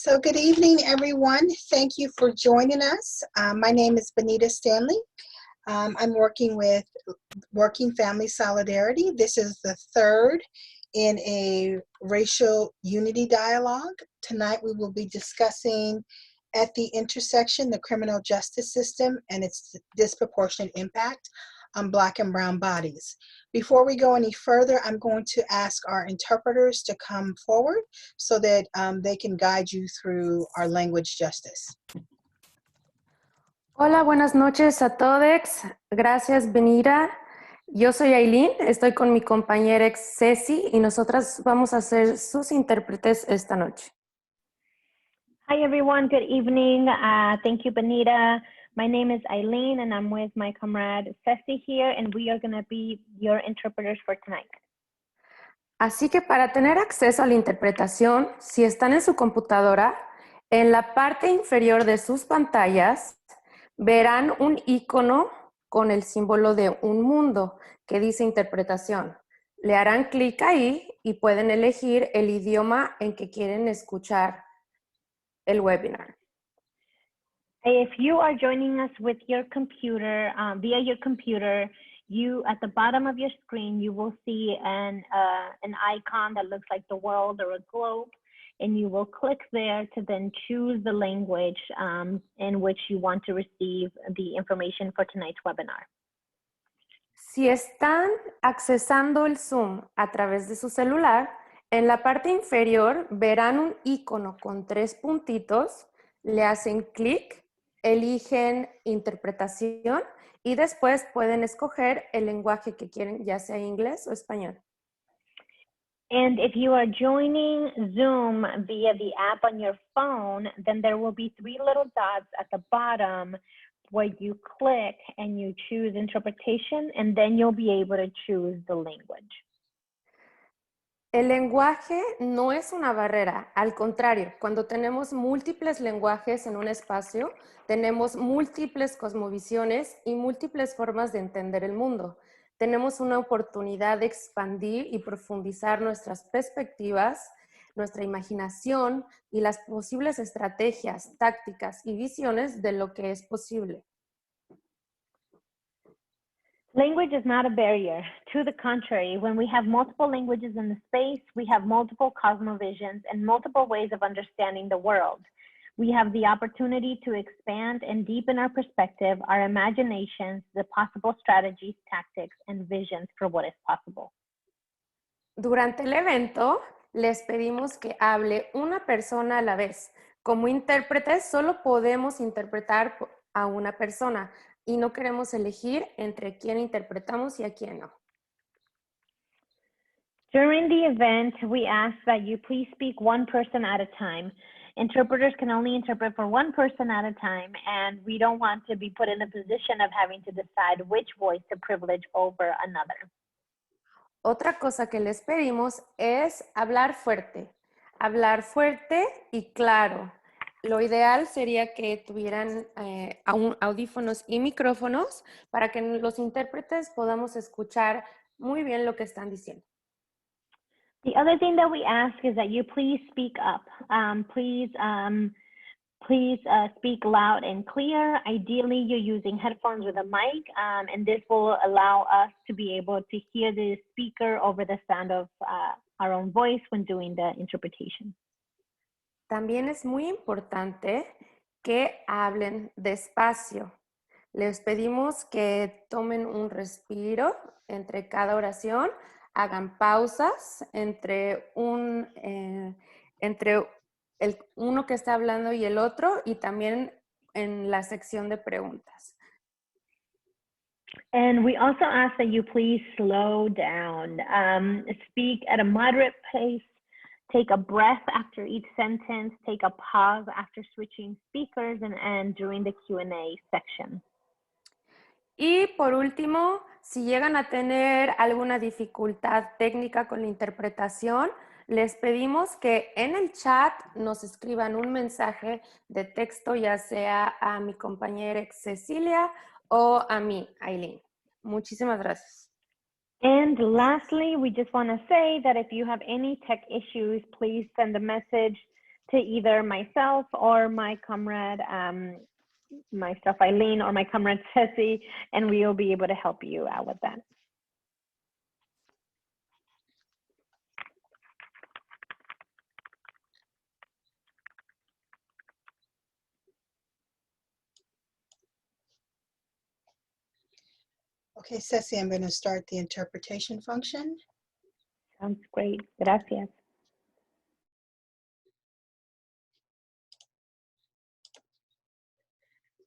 So good evening, everyone. Thank you for joining us. My name is Benetta Standly. I'm working with Working Family Solidarity. This is the third in a racial unity dialogue. Tonight we will be discussing at the intersection, the criminal justice system and its disproportionate impact on Black and brown bodies. Before we go any further, I'm going to ask our interpreters to come forward so that they can guide you through our language justice. Hola, buenas noches a todos. Gracias, Benita. Yo soy Aileen, estoy con mi compañera Ceci y nosotras vamos a ser sus intérpretes esta noche. Hi, everyone. Good evening. Thank you, Benita. My name is Aileen, and I'm with my comrade Ceci here, and we are going to be your interpreters for tonight. Así que para tener acceso a la interpretación, si están en su computadora, en la parte inferior de sus pantallas, verán un icono con el símbolo de un mundo que dice interpretación. Le harán clic ahí y pueden elegir el idioma en que quieren escuchar el webinar. If you are joining us with your computer, via your computer, you at the bottom of your screen, you will see an icon that looks like the world or a globe, and you will click there to then choose the language in which you want to receive the information for tonight's webinar. Si están accesando el Zoom a través de su celular, en la parte inferior verán un icono con 3 puntitos, le hacen clic, eligen interpretación y después pueden escoger el lenguaje que quieren, ya sea inglés o español. And if you are joining Zoom via the app on your phone, then there will be 3 little dots at the bottom where you click and you choose interpretation, and then you'll be able to choose the language. El lenguaje no es una barrera, al contrario, cuando tenemos múltiples lenguajes en un espacio, tenemos múltiples cosmovisiones y múltiples formas de entender el mundo. Tenemos una oportunidad de expandir y profundizar nuestras perspectivas, nuestra imaginación y las posibles estrategias, tácticas y visiones de lo que es posible. Language is not a barrier. To the contrary, when we have multiple languages in the space, we have multiple cosmovisions and multiple ways of understanding the world. We have the opportunity to expand and deepen our perspective, our imaginations, the possible strategies, tactics, and visions for what is possible. Durante el evento, les pedimos que hable una persona a la vez. Como intérpretes, solo podemos interpretar a una persona y no queremos elegir entre quién interpretamos y a quién no. During the event, we ask that you please speak one person at a time. Interpreters can only interpret for one person at a time, and we don't want to be put in a position of having to decide which voice to privilege over another. Otra cosa que les pedimos es hablar fuerte y claro. Lo ideal sería que tuvieran audífonos y micrófonos para que los intérpretes podamos escuchar muy bien lo que están diciendo. The other thing that we ask is that you please speak up. Please speak loud and clear. Ideally, you're using headphones with a mic, and this will allow us to be able to hear the speaker over the sound of our own voice when doing the interpretation. También es muy importante que hablen despacio. Les pedimos que tomen un respiro entre cada oración, hagan pausas entre uno que está hablando y el otro, y también en la sección de preguntas. And we also ask that you please slow down, speak at a moderate pace. Take a breath after each sentence, take a pause after switching speakers and during the Q&A section. Y por último, si llegan a tener alguna dificultad técnica con la interpretación, les pedimos que en el chat nos escriban un mensaje de texto, ya sea a mi compañera Cecilia o a mí, Aileen. Muchísimas gracias. And lastly, we just want to say that if you have any tech issues, please send a message to either myself or my comrade, myself, Eileen, or my comrade, Ceci, and we will be able to help you out with that. Okay, Ceci, I'm going to start the interpretation function. Sounds great. Gracias.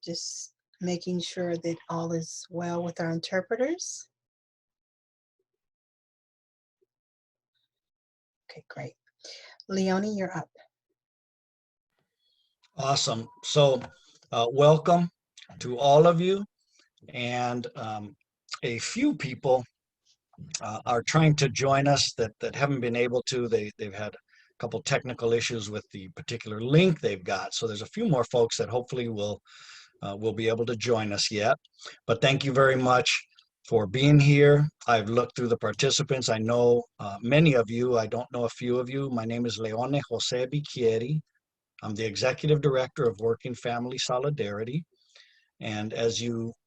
Just making sure that all is well with our interpreters. Okay, great. Leonie, you're up. Awesome. So welcome to all of you. And a few people are trying to join us that haven't been able to. They've had a couple technical issues with the particular link they've got. So there's a few more folks that hopefully will be able to join us yet. But thank you very much for being here. I've looked through the participants. I know many of you. I don't know a few of you. My name is Leone Jose Bicchieri. I'm the Executive Director of Working Family Solidarity. And as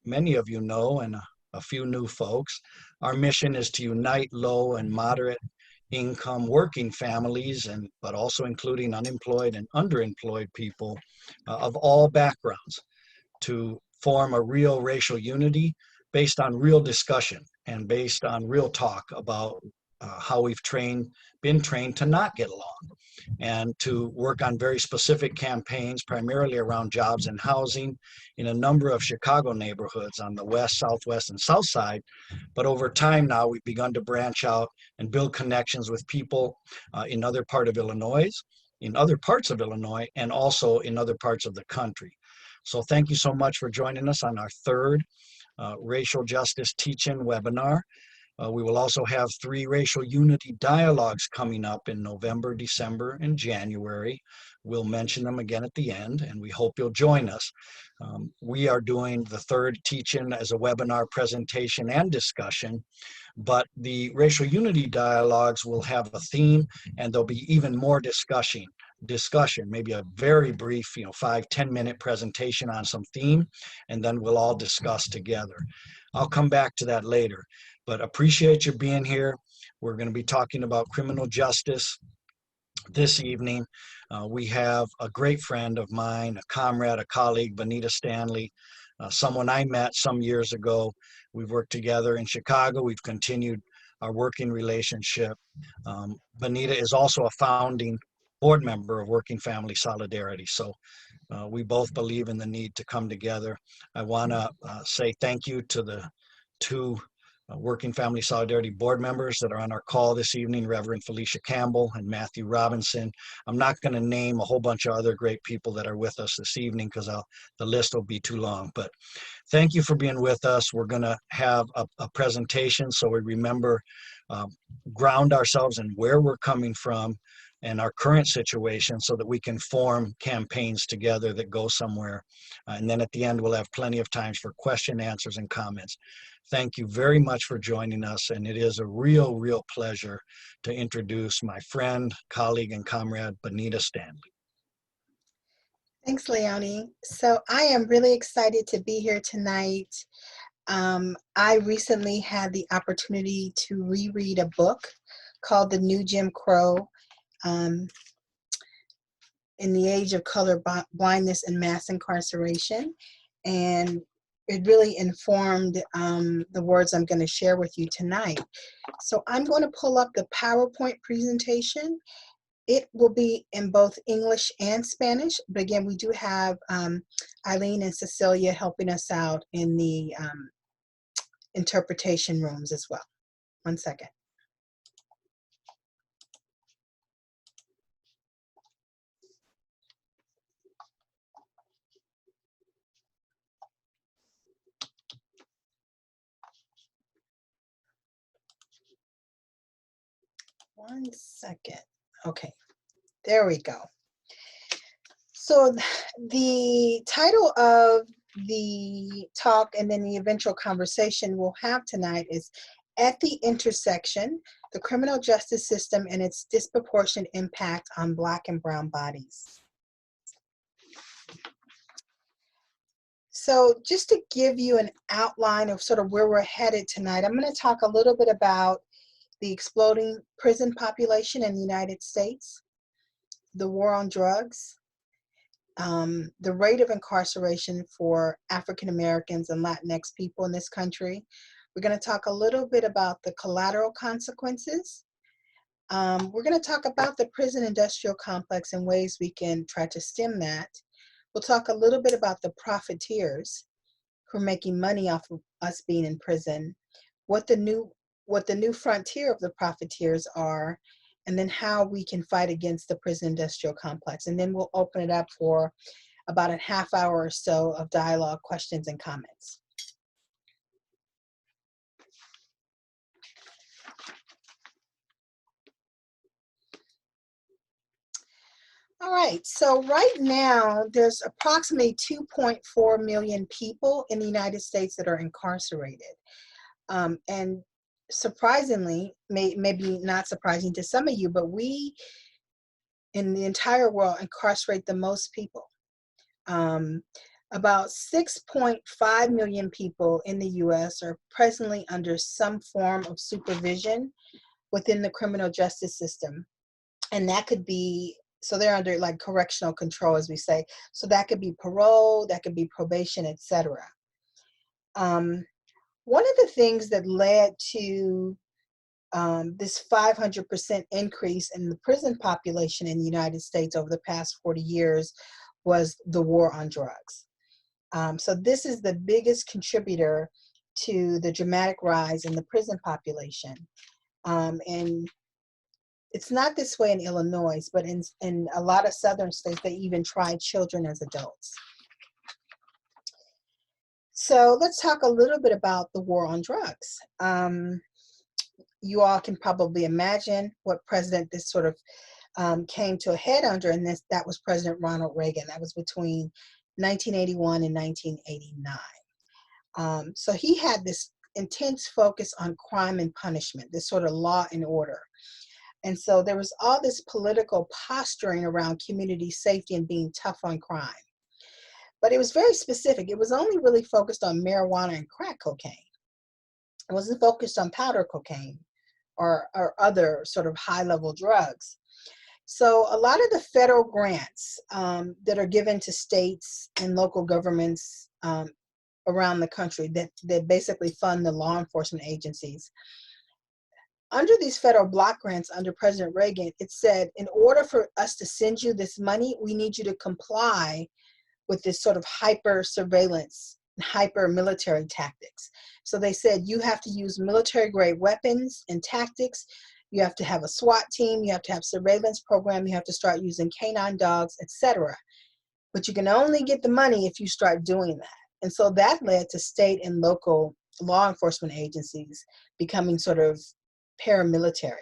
many of you know, and a few new folks, our mission is to unite low and moderate income working families, but also including unemployed and underemployed people of all backgrounds, to form a real racial unity based on real discussion and based on real talk about how we've been trained to not get along, and to work on very specific campaigns, primarily around jobs and housing in a number of Chicago neighborhoods on the west, southwest, and south side. But over time now, we've begun to branch out and build connections with people in other parts of Illinois, and also in other parts of the country. So thank you so much for joining us on our third Racial Justice Teach-In webinar. We will also have 3 racial unity dialogues coming up in November, December, and January. We'll mention them again at the end, and we hope you'll join us. We are doing the third teach-in as a webinar presentation and discussion, but the racial unity dialogues will have a theme, and there'll be even more discussion, maybe a very brief, 5-10 minute presentation on some theme, and then we'll all discuss together. I'll come back to that later. But appreciate you being here. We're going to be talking about criminal justice this evening. We have a great friend of mine, a comrade, a colleague, Benetta Standly, someone I met some years ago. We've worked together in Chicago. We've continued our working relationship. Benetta is also a founding board member of Working Family Solidarity. So we both believe in the need to come together. I want to say thank you to the 2 Working Family Solidarity board members that are on our call this evening, Reverend Felicia Campbell and Matthew Robinson. I'm not going to name a whole bunch of other great people that are with us this evening because the list will be too long. But thank you for being with us. We're going to have a presentation so we remember, ground ourselves in where we're coming from and our current situation so that we can form campaigns together that go somewhere. And then at the end, we'll have plenty of times for question, answers, and comments. Thank you very much for joining us. And it is a real pleasure to introduce my friend, colleague, and comrade, Benetta Standly. Thanks, Leonie. So I am really excited to be here tonight. I recently had the opportunity to reread a book called The New Jim Crow, in the Age of Color, Blindness, and Mass Incarceration. And it really informed the words I'm going to share with you tonight. So I'm going to pull up the PowerPoint presentation. It will be in both English and Spanish, but again, we do have Eileen and Cecilia helping us out in the interpretation rooms as well. One second. One second. Okay, there we go. So the title of the talk and then the eventual conversation we'll have tonight is At the Intersection, the Criminal Justice System and its Disproportionate Impact on Black and Brown Bodies. So just to give you an outline of sort of where we're headed tonight, I'm going to talk a little bit about the exploding prison population in the United States, the war on drugs, the rate of incarceration for African Americans and Latinx people in this country. We're going to talk a little bit about the collateral consequences. We're going to talk about the prison industrial complex and ways we can try to stem that. We'll talk a little bit about the profiteers who are making money off of us being in prison, what the new frontier of the profiteers are, and then how we can fight against the prison industrial complex. And then we'll open it up for about a half hour or so of dialogue, questions, and comments. All right, so right now there's approximately 2.4 million people in the United States that are incarcerated. And surprisingly, maybe not surprising to some of you, but we in the entire world incarcerate the most people. About 6.5 million people in the US are presently under some form of supervision within the criminal justice system. And that could be, so they're under like correctional control, as we say. So that could be parole, that could be probation, etc. One of the things that led to this 500% increase in the prison population in the United States over the past 40 years was the war on drugs. So this is the biggest contributor to the dramatic rise in the prison population. And it's not this way in Illinois, but in a lot of southern states, they even try children as adults. So let's talk a little bit about the war on drugs. You all can probably imagine what president this sort of came to a head under, and that was President Ronald Reagan. That was between 1981 and 1989. So he had this intense focus on crime and punishment, this sort of law and order. And so there was all this political posturing around community safety and being tough on crime. But it was very specific. It was only really focused on marijuana and crack cocaine. It wasn't focused on powder cocaine or other sort of high-level drugs. So a lot of the federal grants that are given to states and local governments around the country that basically fund the law enforcement agencies, under these federal block grants under President Reagan, it said, in order for us to send you this money, we need you to comply with this sort of hyper surveillance, hyper military tactics. So they said, you have to use military grade weapons and tactics. You have to have a SWAT team. You have to have surveillance program. You have to start using canine dogs, etc. But you can only get the money if you start doing that. And so that led to state and local law enforcement agencies becoming sort of paramilitary.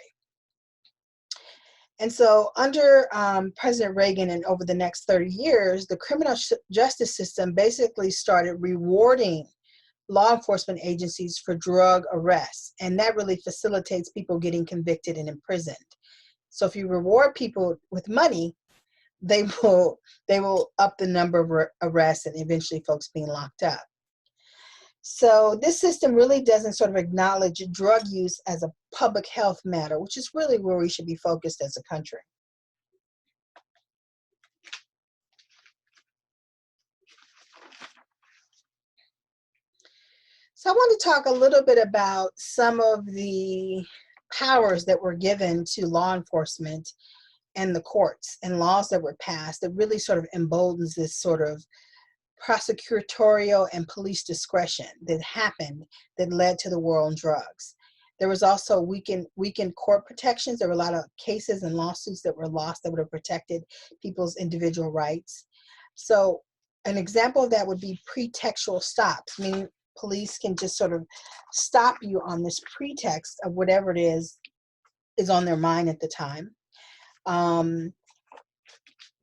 And so under President Reagan and over the next 30 years, the criminal justice system basically started rewarding law enforcement agencies for drug arrests. And that really facilitates people getting convicted and imprisoned. So if you reward people with money, they will up the number of arrests and eventually folks being locked up. So this system really doesn't sort of acknowledge drug use as a public health matter, which is really where we should be focused as a country. So I want to talk a little bit about some of the powers that were given to law enforcement and the courts and laws that were passed that really sort of emboldens this sort of prosecutorial and police discretion that happened that led to the war on drugs. There was also weakened court protections. There were a lot of cases and lawsuits that were lost that would have protected people's individual rights. So an example of that would be pretextual stops, meaning police can just sort of stop you on this pretext of whatever it is on their mind at the time.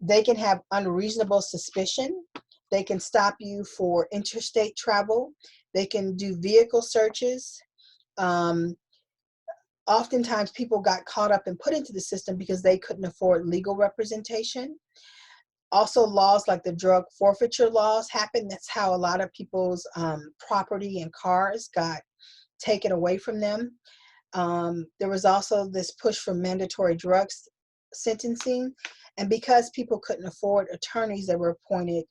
They can have unreasonable suspicion. They can stop you for interstate travel. They can do vehicle searches. Oftentimes people got caught up and put into the system because they couldn't afford legal representation. Also, laws like the drug forfeiture laws happened. That's how a lot of people's property and cars got taken away from them. There was also this push for mandatory drugs sentencing. And because people couldn't afford attorneys, they were appointed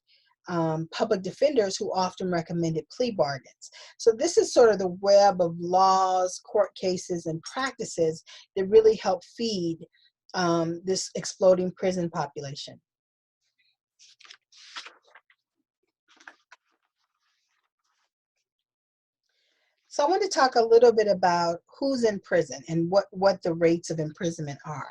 public defenders who often recommended plea bargains. So this is sort of the web of laws, court cases, and practices that really help feed this exploding prison population. So I want to talk a little bit about who's in prison and what the rates of imprisonment are.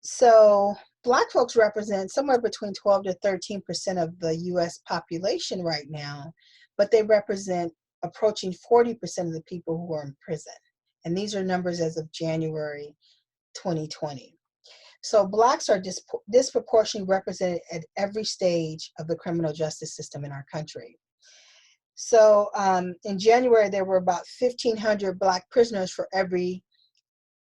So Black folks represent somewhere between 12 to 13% of the US population right now, but they represent approaching 40% of the people who are in prison. And these are numbers as of January 2020. So Blacks are disproportionately represented at every stage of the criminal justice system in our country. So in January, there were about 1,500 Black prisoners for every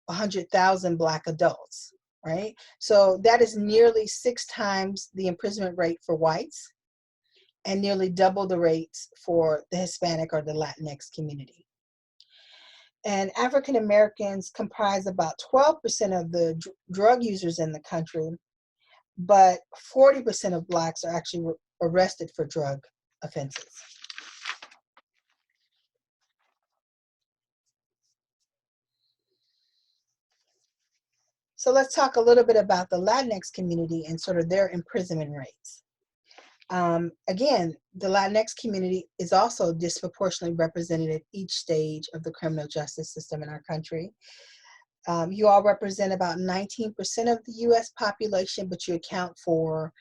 100,000 Black adults, right? So that is nearly 6 times the imprisonment rate for whites and nearly double the rates for the Hispanic or the Latinx community. And African Americans comprise about 12% of the drug users in the country, but 40% of Blacks are actually arrested for drug offenses. So let's talk a little bit about the Latinx community and sort of their imprisonment rates. Again, the Latinx community is also disproportionately represented at each stage of the criminal justice system in our country. You all represent about 19% of the US population, but you account for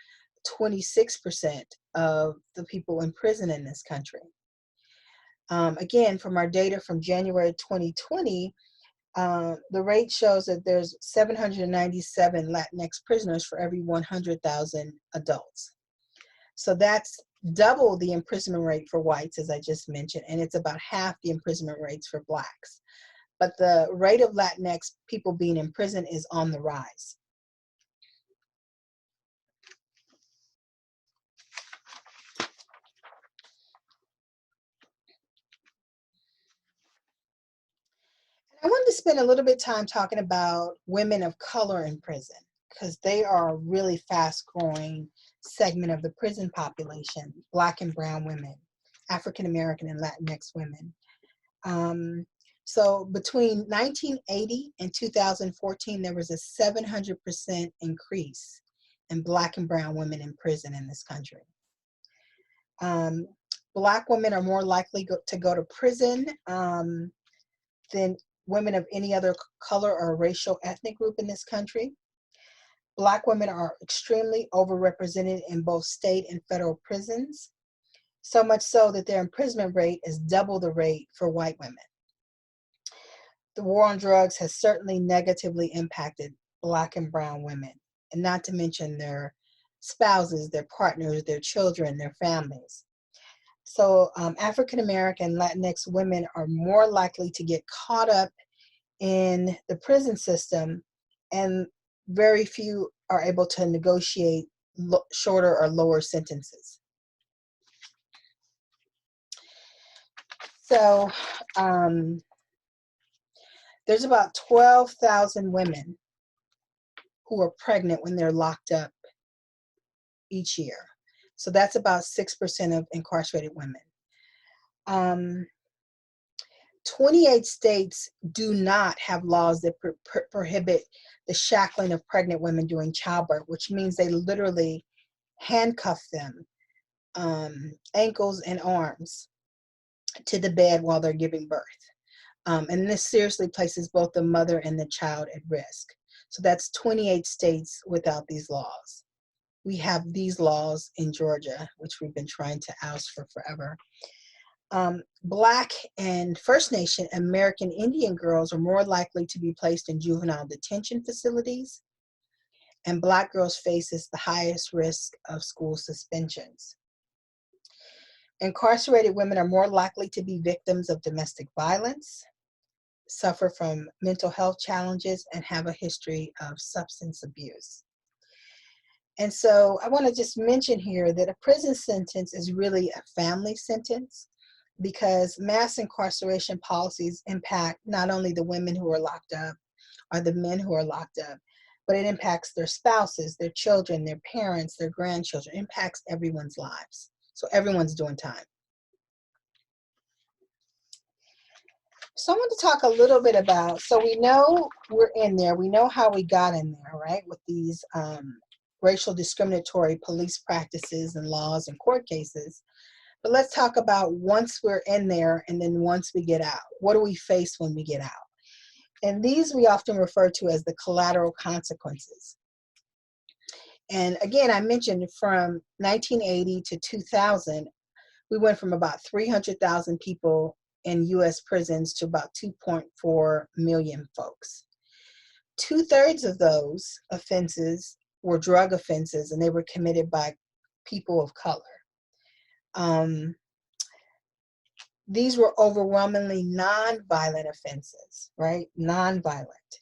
26% of the people in prison in this country. Again, from our data from January 2020, the rate shows that there's 797 Latinx prisoners for every 100,000 adults. So that's double the imprisonment rate for whites, as I just mentioned, and it's about half the imprisonment rates for Blacks. But the rate of Latinx people being in prison is on the rise. I wanted to spend a little bit of time talking about women of color in prison, because they are a really fast growing segment of the prison population, Black and brown women, African American and Latinx women. So between 1980 and 2014, there was a 700% increase in Black and brown women in prison in this country. Black women are more likely to go to prison than women of any other color or racial ethnic group in this country. Black women are extremely overrepresented in both state and federal prisons, so much so that their imprisonment rate is double the rate for white women. The war on drugs has certainly negatively impacted Black and brown women, and not to mention their spouses, their partners, their children, their families. So African American Latinx women are more likely to get caught up in the prison system, and very few are able to negotiate shorter or lower sentences. So there's about 12,000 women who are pregnant when they're locked up each year. So that's about 6% of incarcerated women. 28 states do not have laws that prohibit the shackling of pregnant women during childbirth, which means they literally handcuff them, ankles and arms, to the bed while they're giving birth. And this seriously places both the mother and the child at risk. So that's 28 states without these laws. We have these laws in Georgia, which we've been trying to oust for forever. Black and First Nation American Indian girls are more likely to be placed in juvenile detention facilities, and Black girls faces the highest risk of school suspensions. Incarcerated women are more likely to be victims of domestic violence. suffer from mental health challenges, and have a history of substance abuse. And so I want to just mention here that a prison sentence is really a family sentence, because mass incarceration policies impact not only the women who are locked up or the men who are locked up, but it impacts their spouses, their children, their parents, their grandchildren. It impacts everyone's lives. So everyone's doing time. So I want to talk a little bit about, so we know we're in there, we know how we got in there, right, with these racial discriminatory police practices and laws and court cases. But let's talk about once we're in there and then once we get out. What do we face when we get out? And these we often refer to as the collateral consequences. And again, I mentioned from 1980 to 2000, we went from about 300,000 people in US prisons to about 2.4 million folks. 2/3 of those offenses were drug offenses, and they were committed by people of color. These were overwhelmingly nonviolent offenses, right? Nonviolent.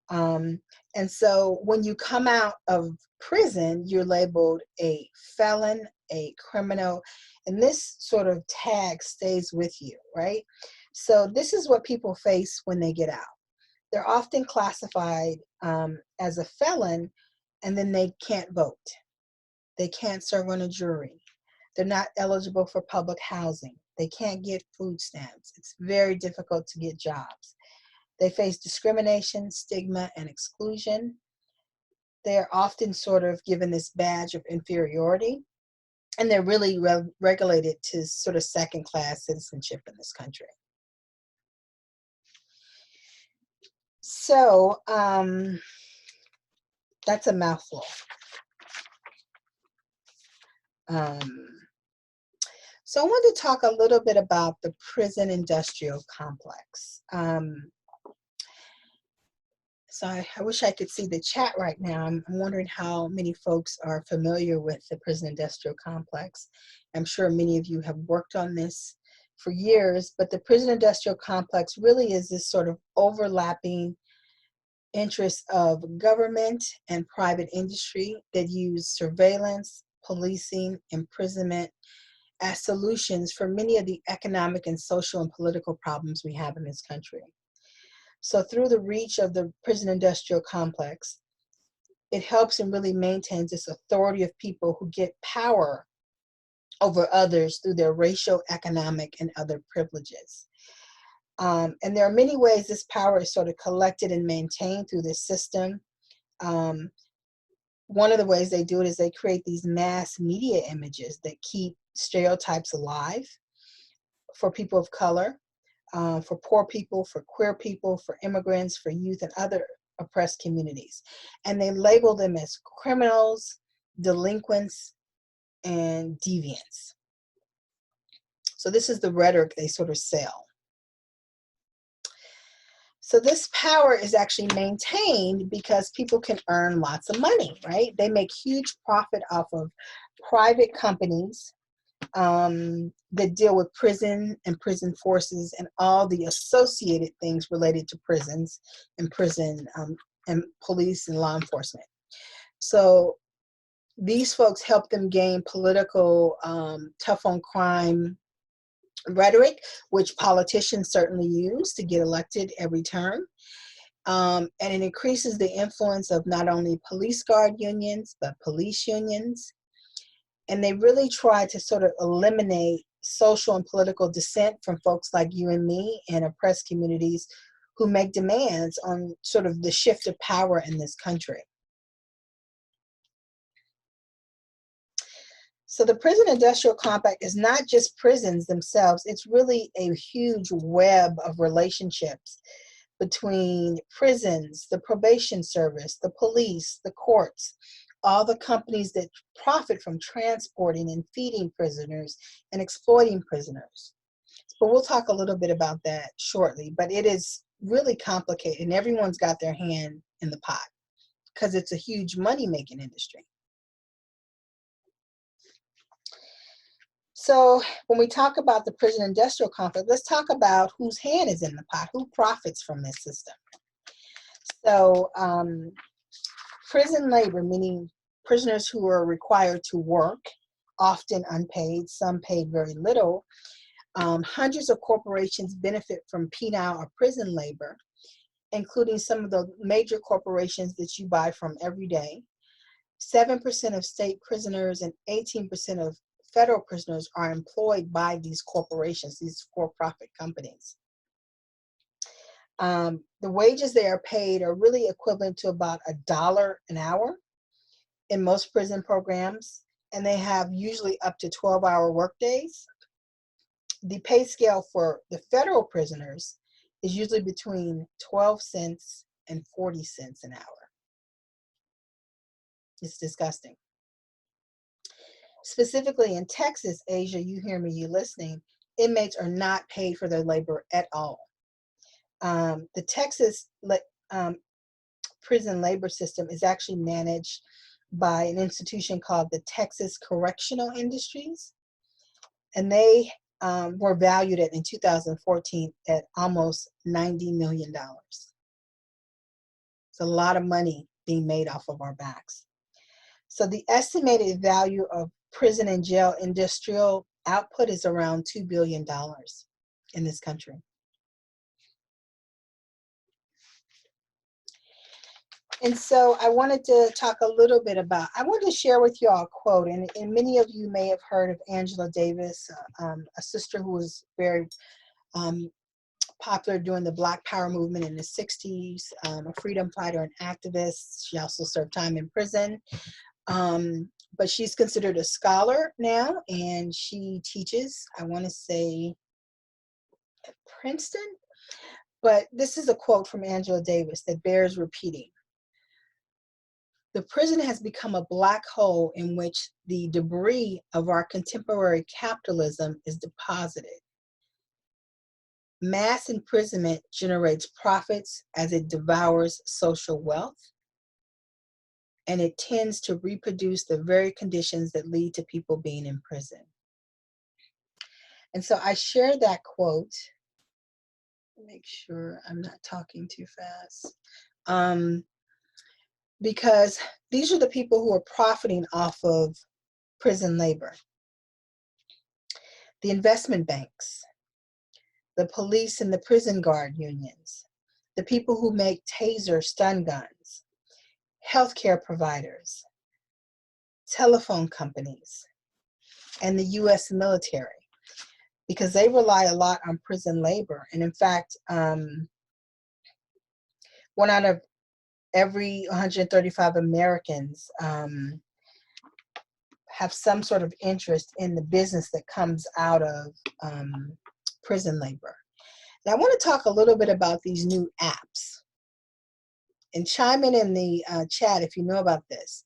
And so when you come out of prison, you're labeled a felon, a criminal, and this sort of tag stays with you, right? So this is what people face when they get out. They're often classified as a felon, and then they can't vote. They can't serve on a jury. They're not eligible for public housing. They can't get food stamps. It's very difficult to get jobs. They face discrimination, stigma, and exclusion. They're often sort of given this badge of inferiority, and they're really regulated to sort of second-class citizenship in this country. So that's a mouthful. So I want to talk a little bit about the prison industrial complex. So I wish I could see the chat right now. I'm wondering how many folks are familiar with the prison industrial complex. I'm sure many of you have worked on this for years, but the prison industrial complex really is this sort of overlapping interests of government and private industry that use surveillance, policing, imprisonment as solutions for many of the economic and social and political problems we have in this country. So through the reach of the prison industrial complex, it helps and really maintains this authority of people who get power over others through their racial, economic, and other privileges. And there are many ways this power is sort of collected and maintained through this system. One of the ways they do it is they create these mass media images that keep stereotypes alive for people of color, for poor people, for queer people, for immigrants, for youth, and other oppressed communities. And they label them as criminals, delinquents, and deviants. So this is the rhetoric they sort of sell. So this power is actually maintained because people can earn lots of money, right? They make huge profit off of private companies that deal with prison and prison forces and all the associated things related to prisons and prison and police and law enforcement. So these folks help them gain political tough on crime rhetoric, which politicians certainly use to get elected every term. And it increases the influence of not only police guard unions, but police unions. And they really try to sort of eliminate social and political dissent from folks like you and me and oppressed communities who make demands on sort of the shift of power in this country. So the prison industrial complex is not just prisons themselves, it's really a huge web of relationships between prisons, the probation service, the police, the courts, all the companies that profit from transporting and feeding prisoners and exploiting prisoners. But we'll talk a little bit about that shortly, but it is really complicated and everyone's got their hand in the pot because it's a huge money-making industry. So when we talk about the prison industrial complex, let's talk about whose hand is in the pot, who profits from this system. So prison labor, meaning prisoners who are required to work, often unpaid, some paid very little. Hundreds of corporations benefit from penal or prison labor, including some of the major corporations that you buy from every day. 7% of state prisoners and 18% of federal prisoners are employed by these corporations, these for-profit companies. The wages they are paid are really equivalent to about $1 an hour in most prison programs, and they have usually up to 12-hour workdays. The pay scale for the federal prisoners is usually between 12 cents and 40 cents an hour. It's disgusting. Specifically in Texas, Asia, you hear me, you listening, inmates are not paid for their labor at all. The Texas prison labor system is actually managed by an institution called the Texas Correctional Industries, and they were valued in 2014 at almost $90 million. It's a lot of money being made off of our backs. So the estimated value of prison and jail industrial output is around $2 billion in this country. And so I wanted to talk a little bit about, I wanted to share with you all a quote, and many of you may have heard of Angela Davis, a sister who was very popular during the Black Power movement in the 60s, a freedom fighter and activist. She also served time in prison. But she's considered a scholar now, and she teaches, I want to say, at Princeton. But this is a quote from Angela Davis that bears repeating. The prison has become a black hole in which the debris of our contemporary capitalism is deposited. Mass imprisonment generates profits as it devours social wealth, and it tends to reproduce the very conditions that lead to people being in prison. And so I share that quote. Make sure I'm not talking too fast. Because these are the people who are profiting off of prison labor. The investment banks, the police and the prison guard unions, the people who make taser stun guns, healthcare providers, telephone companies, and the US military, because they rely a lot on prison labor. And in fact, 1 out of every 135 Americans have some sort of interest in the business that comes out of prison labor. And I want to talk a little bit about these new apps. And chime in the chat if you know about this.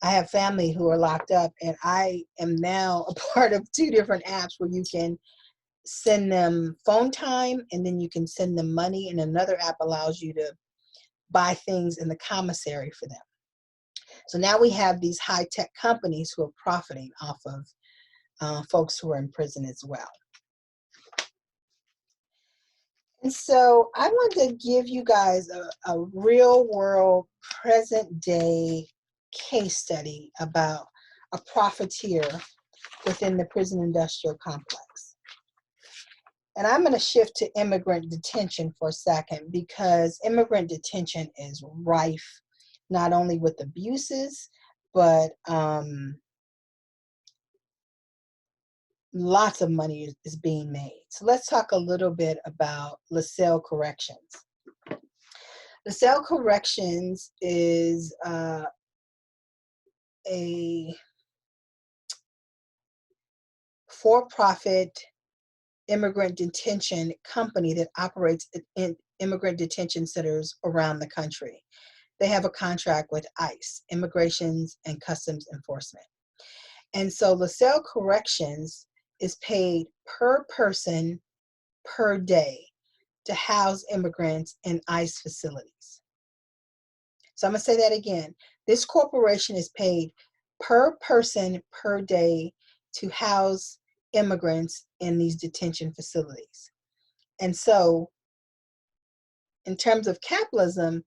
I have family who are locked up, and I am now a part of 2 different apps where you can send them phone time, and then you can send them money, and another app allows you to buy things in the commissary for them. So now we have these high-tech companies who are profiting off of folks who are in prison as well. And so I want to give you guys a real-world, present-day case study about a profiteer within the prison industrial complex. And I'm going to shift to immigrant detention for a second, because immigrant detention is rife, not only with abuses, but lots of money is being made. So let's talk a little bit about LaSalle Corrections. LaSalle Corrections is a for-profit immigrant detention company that operates in immigrant detention centers around the country. They have a contract with ICE, Immigrations and Customs Enforcement. And so LaSalle Corrections is paid per person per day to house immigrants in ICE facilities. So I'm going to say that again. This corporation is paid per person per day to house immigrants in these detention facilities. And so in terms of capitalism,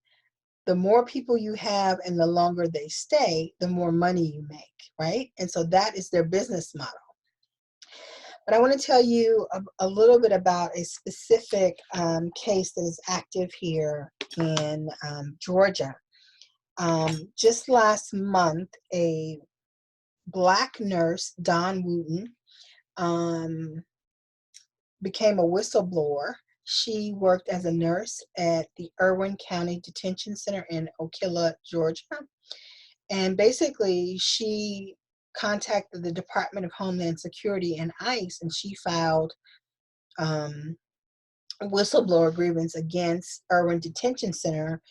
the more people you have and the longer they stay, the more money you make, right? And so that is their business model. But I want to tell you a little bit about a specific case that is active here in Georgia. Just last month, a Black nurse, Dawn Wooten, became a whistleblower. She worked as a nurse at the Irwin County Detention Center in Ocala, Georgia. And basically, she contacted the Department of Homeland Security and ICE, and she filed a whistleblower grievance against Irwin Detention Center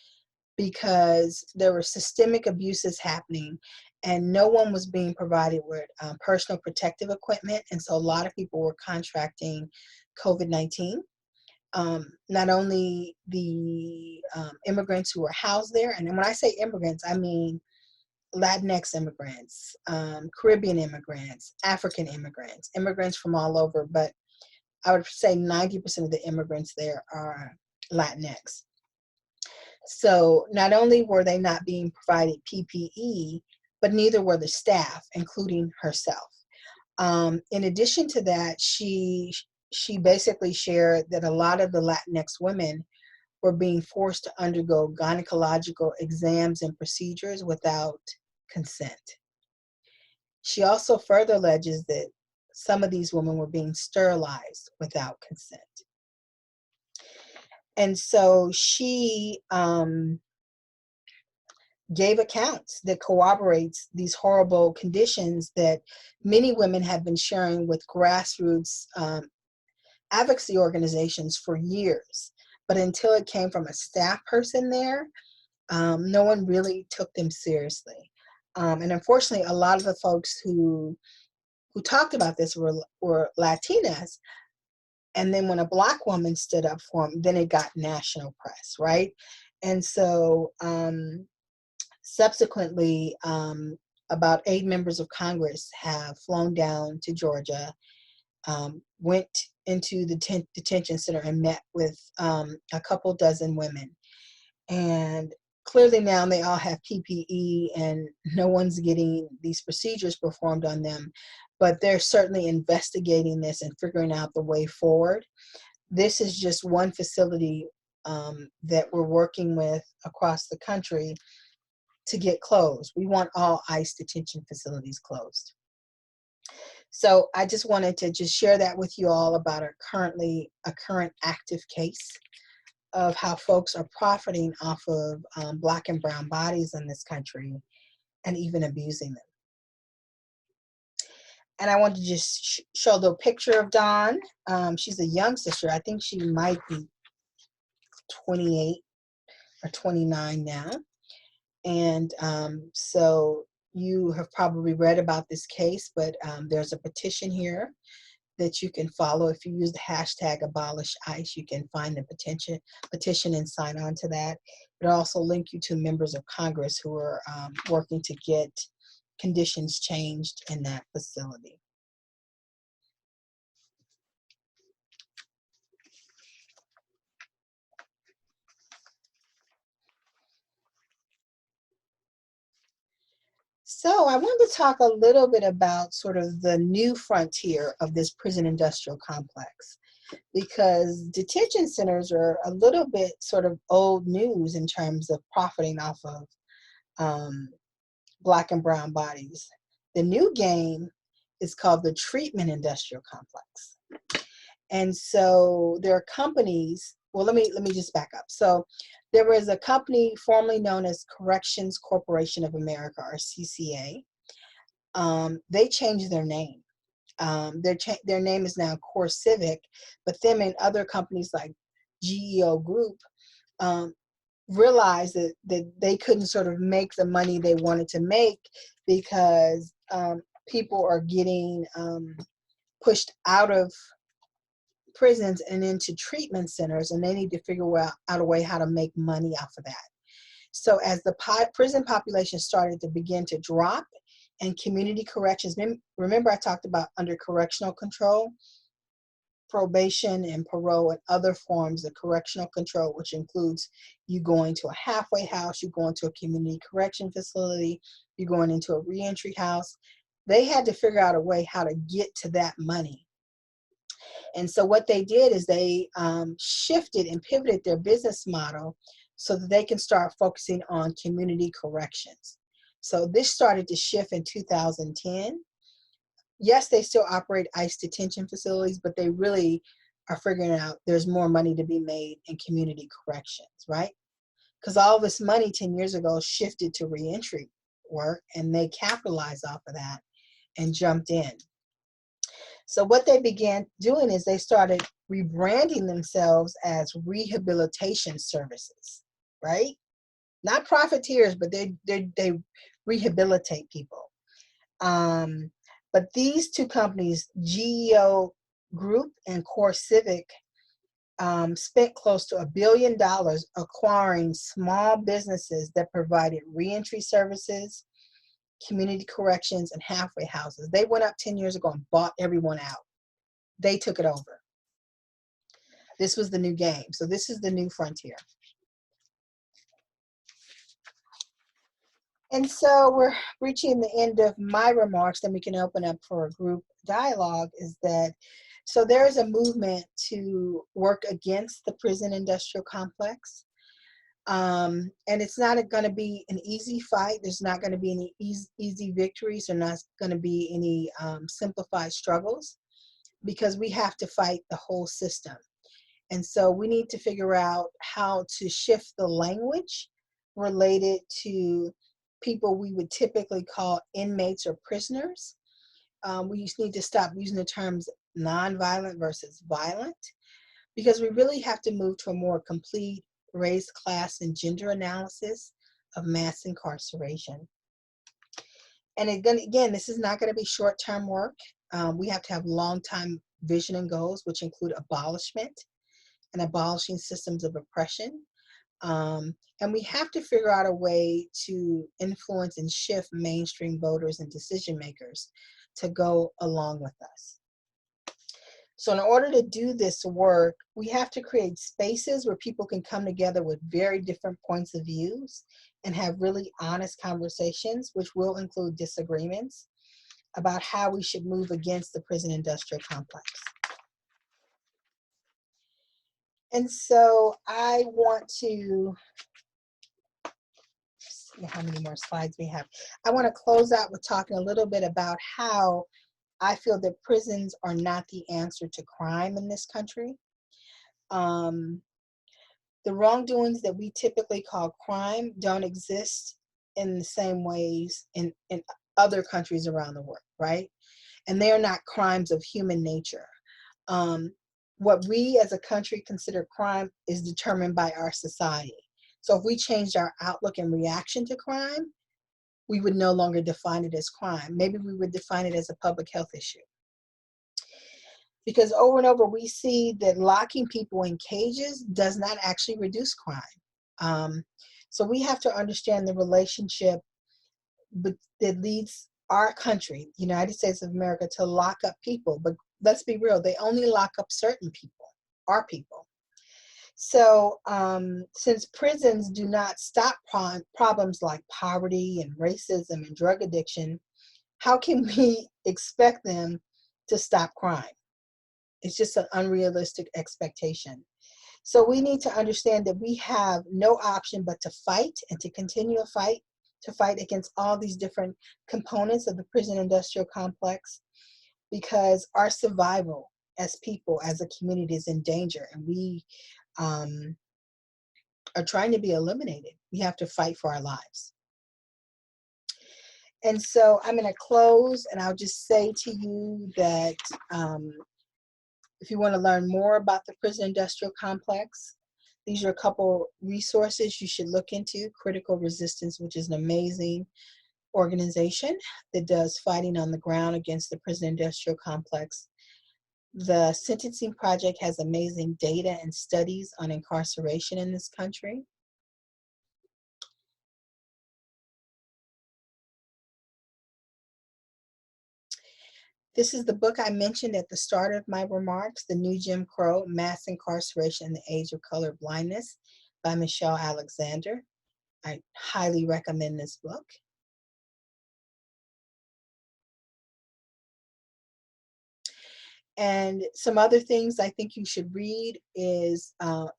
because there were systemic abuses happening and no one was being provided with personal protective equipment. And so a lot of people were contracting COVID-19. Not only the immigrants who were housed there, and when I say immigrants, I mean Latinx immigrants, Caribbean immigrants, African immigrants, immigrants from all over, but I would say 90% of the immigrants there are Latinx. So not only were they not being provided PPE, but neither were the staff, including herself. In addition to that, she basically shared that a lot of the Latinx women were being forced to undergo gynecological exams and procedures without consent. She also further alleges that some of these women were being sterilized without consent. And so she gave accounts that corroborates these horrible conditions that many women have been sharing with grassroots advocacy organizations for years. But until it came from a staff person there, no one really took them seriously. And unfortunately, a lot of the folks who talked about this were Latinas. And then when a Black woman stood up for them, then it got national press, right? And so subsequently, about 8 members of Congress have flown down to Georgia, went into the detention center and met with a couple dozen women. And clearly now they all have PPE and no one's getting these procedures performed on them, but they're certainly investigating this and figuring out the way forward. This is just one facility that we're working with across the country to get closed. We want all ICE detention facilities closed. So I just wanted to just share that with you all about a current active case of how folks are profiting off of Black and brown bodies in this country and even abusing them. And I want to just show the picture of Dawn. She's a young sister. I think she might be 28 or 29 now. And so you have probably read about this case, but there's a petition here that you can follow. If you use the hashtag #AbolishICE, you can find the petition and sign on to that. It'll also link you to members of Congress who are working to get conditions changed in that facility. So I wanted to talk a little bit about sort of the new frontier of this prison industrial complex, because detention centers are a little bit sort of old news in terms of profiting off of Black and brown bodies. The new game is called the treatment industrial complex. And so there are companies, well, let me just back up. So there was a company formerly known as Corrections Corporation of America, or CCA. They changed their name. Their name is now Core Civic, but them and other companies like GEO Group realized that they couldn't sort of make the money they wanted to make because people are getting pushed out of prisons and into treatment centers, and they need to figure out a way how to make money off of that. So as the prison population started to begin to drop and community corrections. Remember I talked about under correctional control, probation and parole and other forms of correctional control, which includes you going to a halfway house, you going to a community correction facility, you're going into a reentry house. They had to figure out a way how to get to that money. And so what they did is they shifted and pivoted their business model so that they can start focusing on community corrections. So this started to shift in 2010. Yes, they still operate ICE detention facilities, but they really are figuring out there's more money to be made in community corrections, right? Because all this money 10 years ago shifted to reentry work, and they capitalized off of that and jumped in. So what they began doing is they started rebranding themselves as rehabilitation services, right? Not profiteers, but they rehabilitate people. But these two companies, GEO Group and Core Civic, spent close to $1 billion acquiring small businesses that provided reentry services, community corrections, and halfway houses. They went up 10 years ago and bought everyone out. They took it over. This was the new game. So this is the new frontier. And so we're reaching the end of my remarks, then we can open up for a group dialogue. Is that, so there is a movement to work against the prison industrial complex. And it's not going to be an easy fight. There's not going to be any easy victories. There's not going to be any simplified struggles, because we have to fight the whole system. And so we need to figure out how to shift the language related to people we would typically call inmates or prisoners. We just need to stop using the terms nonviolent versus violent, because we really have to move to a more complete race, class, and gender analysis of mass incarceration. And again, this is not going to be short-term work. We have to have long-time vision and goals, which include abolishment and abolishing systems of oppression. And we have to figure out a way to influence and shift mainstream voters and decision makers to go along with us. So in order to do this work, we have to create spaces where people can come together with very different points of views and have really honest conversations, which will include disagreements about how we should move against the prison industrial complex. And so I want to see how many more slides we have. I want to close out with talking a little bit about how I feel that prisons are not the answer to crime in this country. The wrongdoings that we typically call crime don't exist in the same ways in other countries around the world, right? And they are not crimes of human nature. What we as a country consider crime is determined by our society. So if we changed our outlook and reaction to crime, we would no longer define it as crime. Maybe we would define it as a public health issue. Because over and over, we see that locking people in cages does not actually reduce crime. So we have to understand the relationship that leads our country, the United States of America, to lock up people. But let's be real, they only lock up certain people, our people. So since prisons do not stop problems like poverty and racism and drug addiction, how can we expect them to stop crime? It's just an unrealistic expectation. So we need to understand that we have no option but to fight and to continue a fight, to fight against all these different components of the prison industrial complex, because our survival as people, as a community, is in danger, and we are trying to be eliminated. We have to fight for our lives. And so I'm going to close, and I'll just say to you that if you want to learn more about the prison industrial complex, these are a couple resources you should look into. Critical Resistance, which is an amazing organization that does fighting on the ground against the prison industrial complex. The Sentencing Project has amazing data and studies on incarceration in this country. This is the book I mentioned at the start of my remarks, The New Jim Crow, Mass Incarceration in the Age of Color Blindness by Michelle Alexander. I highly recommend this book. And some other things I think you should read is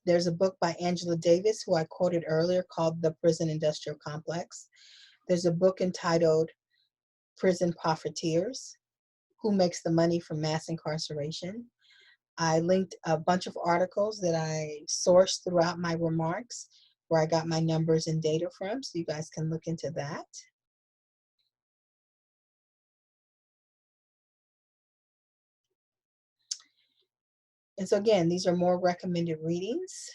there's a book by Angela Davis, who I quoted earlier, called The Prison Industrial Complex. There's a book entitled Prison Profiteers, Who Makes the Money from Mass Incarceration. I linked a bunch of articles that I sourced throughout my remarks where I got my numbers and data from, so you guys can look into that. And so again, these are more recommended readings.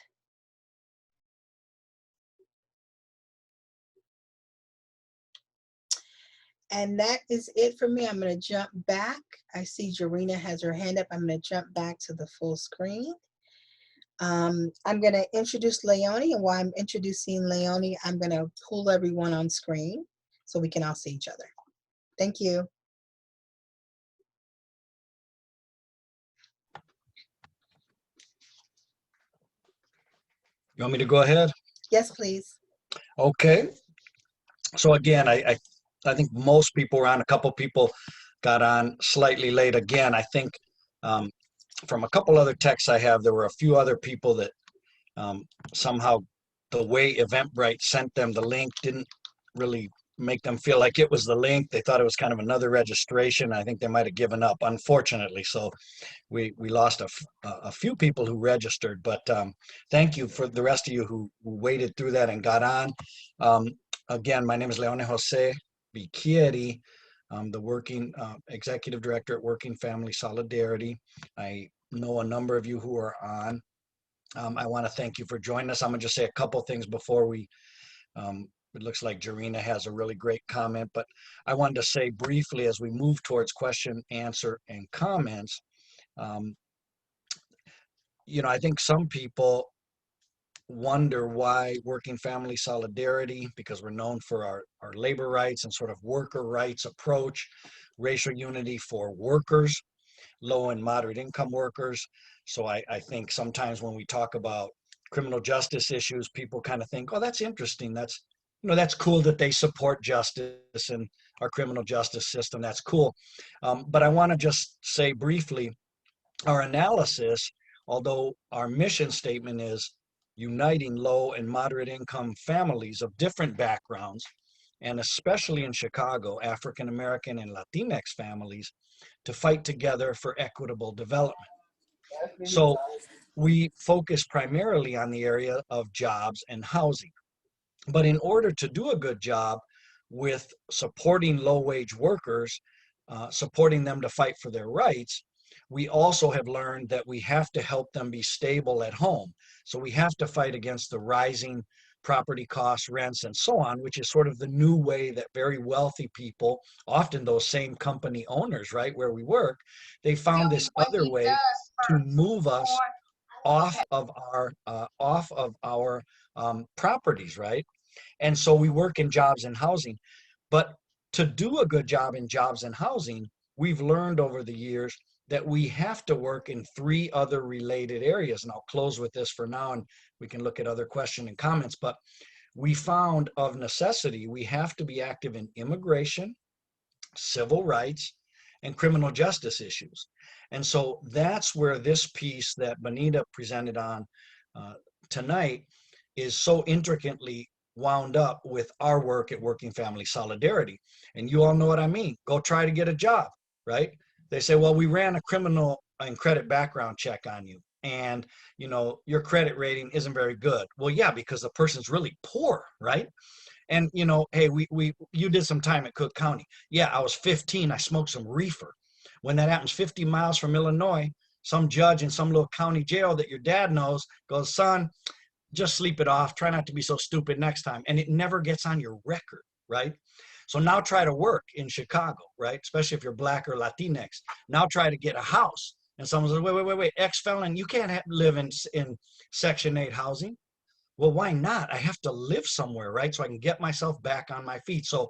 And that is it for me. I'm going to jump back. I see Jarena has her hand up. I'm going to jump back to the full screen. I'm going to introduce Leonie, and while I'm introducing Leonie, I'm going to pull everyone on screen so we can all see each other. Thank you. You want me to go ahead? Yes, please. Okay. So again, I think most people were on. A couple people got on slightly late. Again, I think from a couple other texts I have, there were a few other people that somehow the way Eventbrite sent them the link didn't really make them feel like it was the link. They thought it was kind of another registration. I think they might have given up, unfortunately. So we lost a few people who registered, but thank you for the rest of you who waited through that and got on. Again, my name is Leone Jose Bichieri. I'm the working executive director at Working Family Solidarity. I know a number of you who are on. I want to thank you for joining us. I'm going to just say a couple things before we it looks like Jarena has a really great comment, but I wanted to say briefly as we move towards question, answer, and comments, you know, I think some people wonder why Working Family Solidarity, because we're known for our labor rights and sort of worker rights approach, racial unity for workers, low and moderate income workers. So I think sometimes when we talk about criminal justice issues, people kind of think, oh, that's interesting. That's, you know, that's cool that they support justice and our criminal justice system. That's cool. But I want to just say briefly, our analysis, although our mission statement is uniting low and moderate income families of different backgrounds, and especially in Chicago, African American and Latinx families, to fight together for equitable development. So we focus primarily on the area of jobs and housing. But in order to do a good job with supporting low-wage workers, supporting them to fight for their rights, we also have learned that we have to help them be stable at home. So we have to fight against the rising property costs, rents, and so on, which is sort of the new way that very wealthy people, often those same company owners, right, where we work, they found this other way to move us off of our properties, right? And so we work in jobs and housing. But to do a good job in jobs and housing, we've learned over the years that we have to work in 3 other related areas. And I'll close with this for now, and we can look at other questions and comments. But we found of necessity, we have to be active in immigration, civil rights, and criminal justice issues. And so that's where this piece that Benetta presented on tonight is so intricately wound up with our work at Working Family Solidarity. And you all know what I mean. Go try to get a job, right? They say, well, we ran a criminal and credit background check on you, and you know your credit rating isn't very good. Well, yeah, because the person's really poor, right? And you know, hey, you did some time at Cook County. Yeah, I was 15. I smoked some reefer. When that happens 50 miles from Illinois, some judge in some little county jail that your dad knows goes, son, just sleep it off. Try not to be so stupid next time. And it never gets on your record, right? So now try to work in Chicago, right? Especially if you're Black or Latinx. Now try to get a house. And someone says, wait, ex-felon, you can't live in Section 8 housing. Well, why not? I have to live somewhere, right? So I can get myself back on my feet. So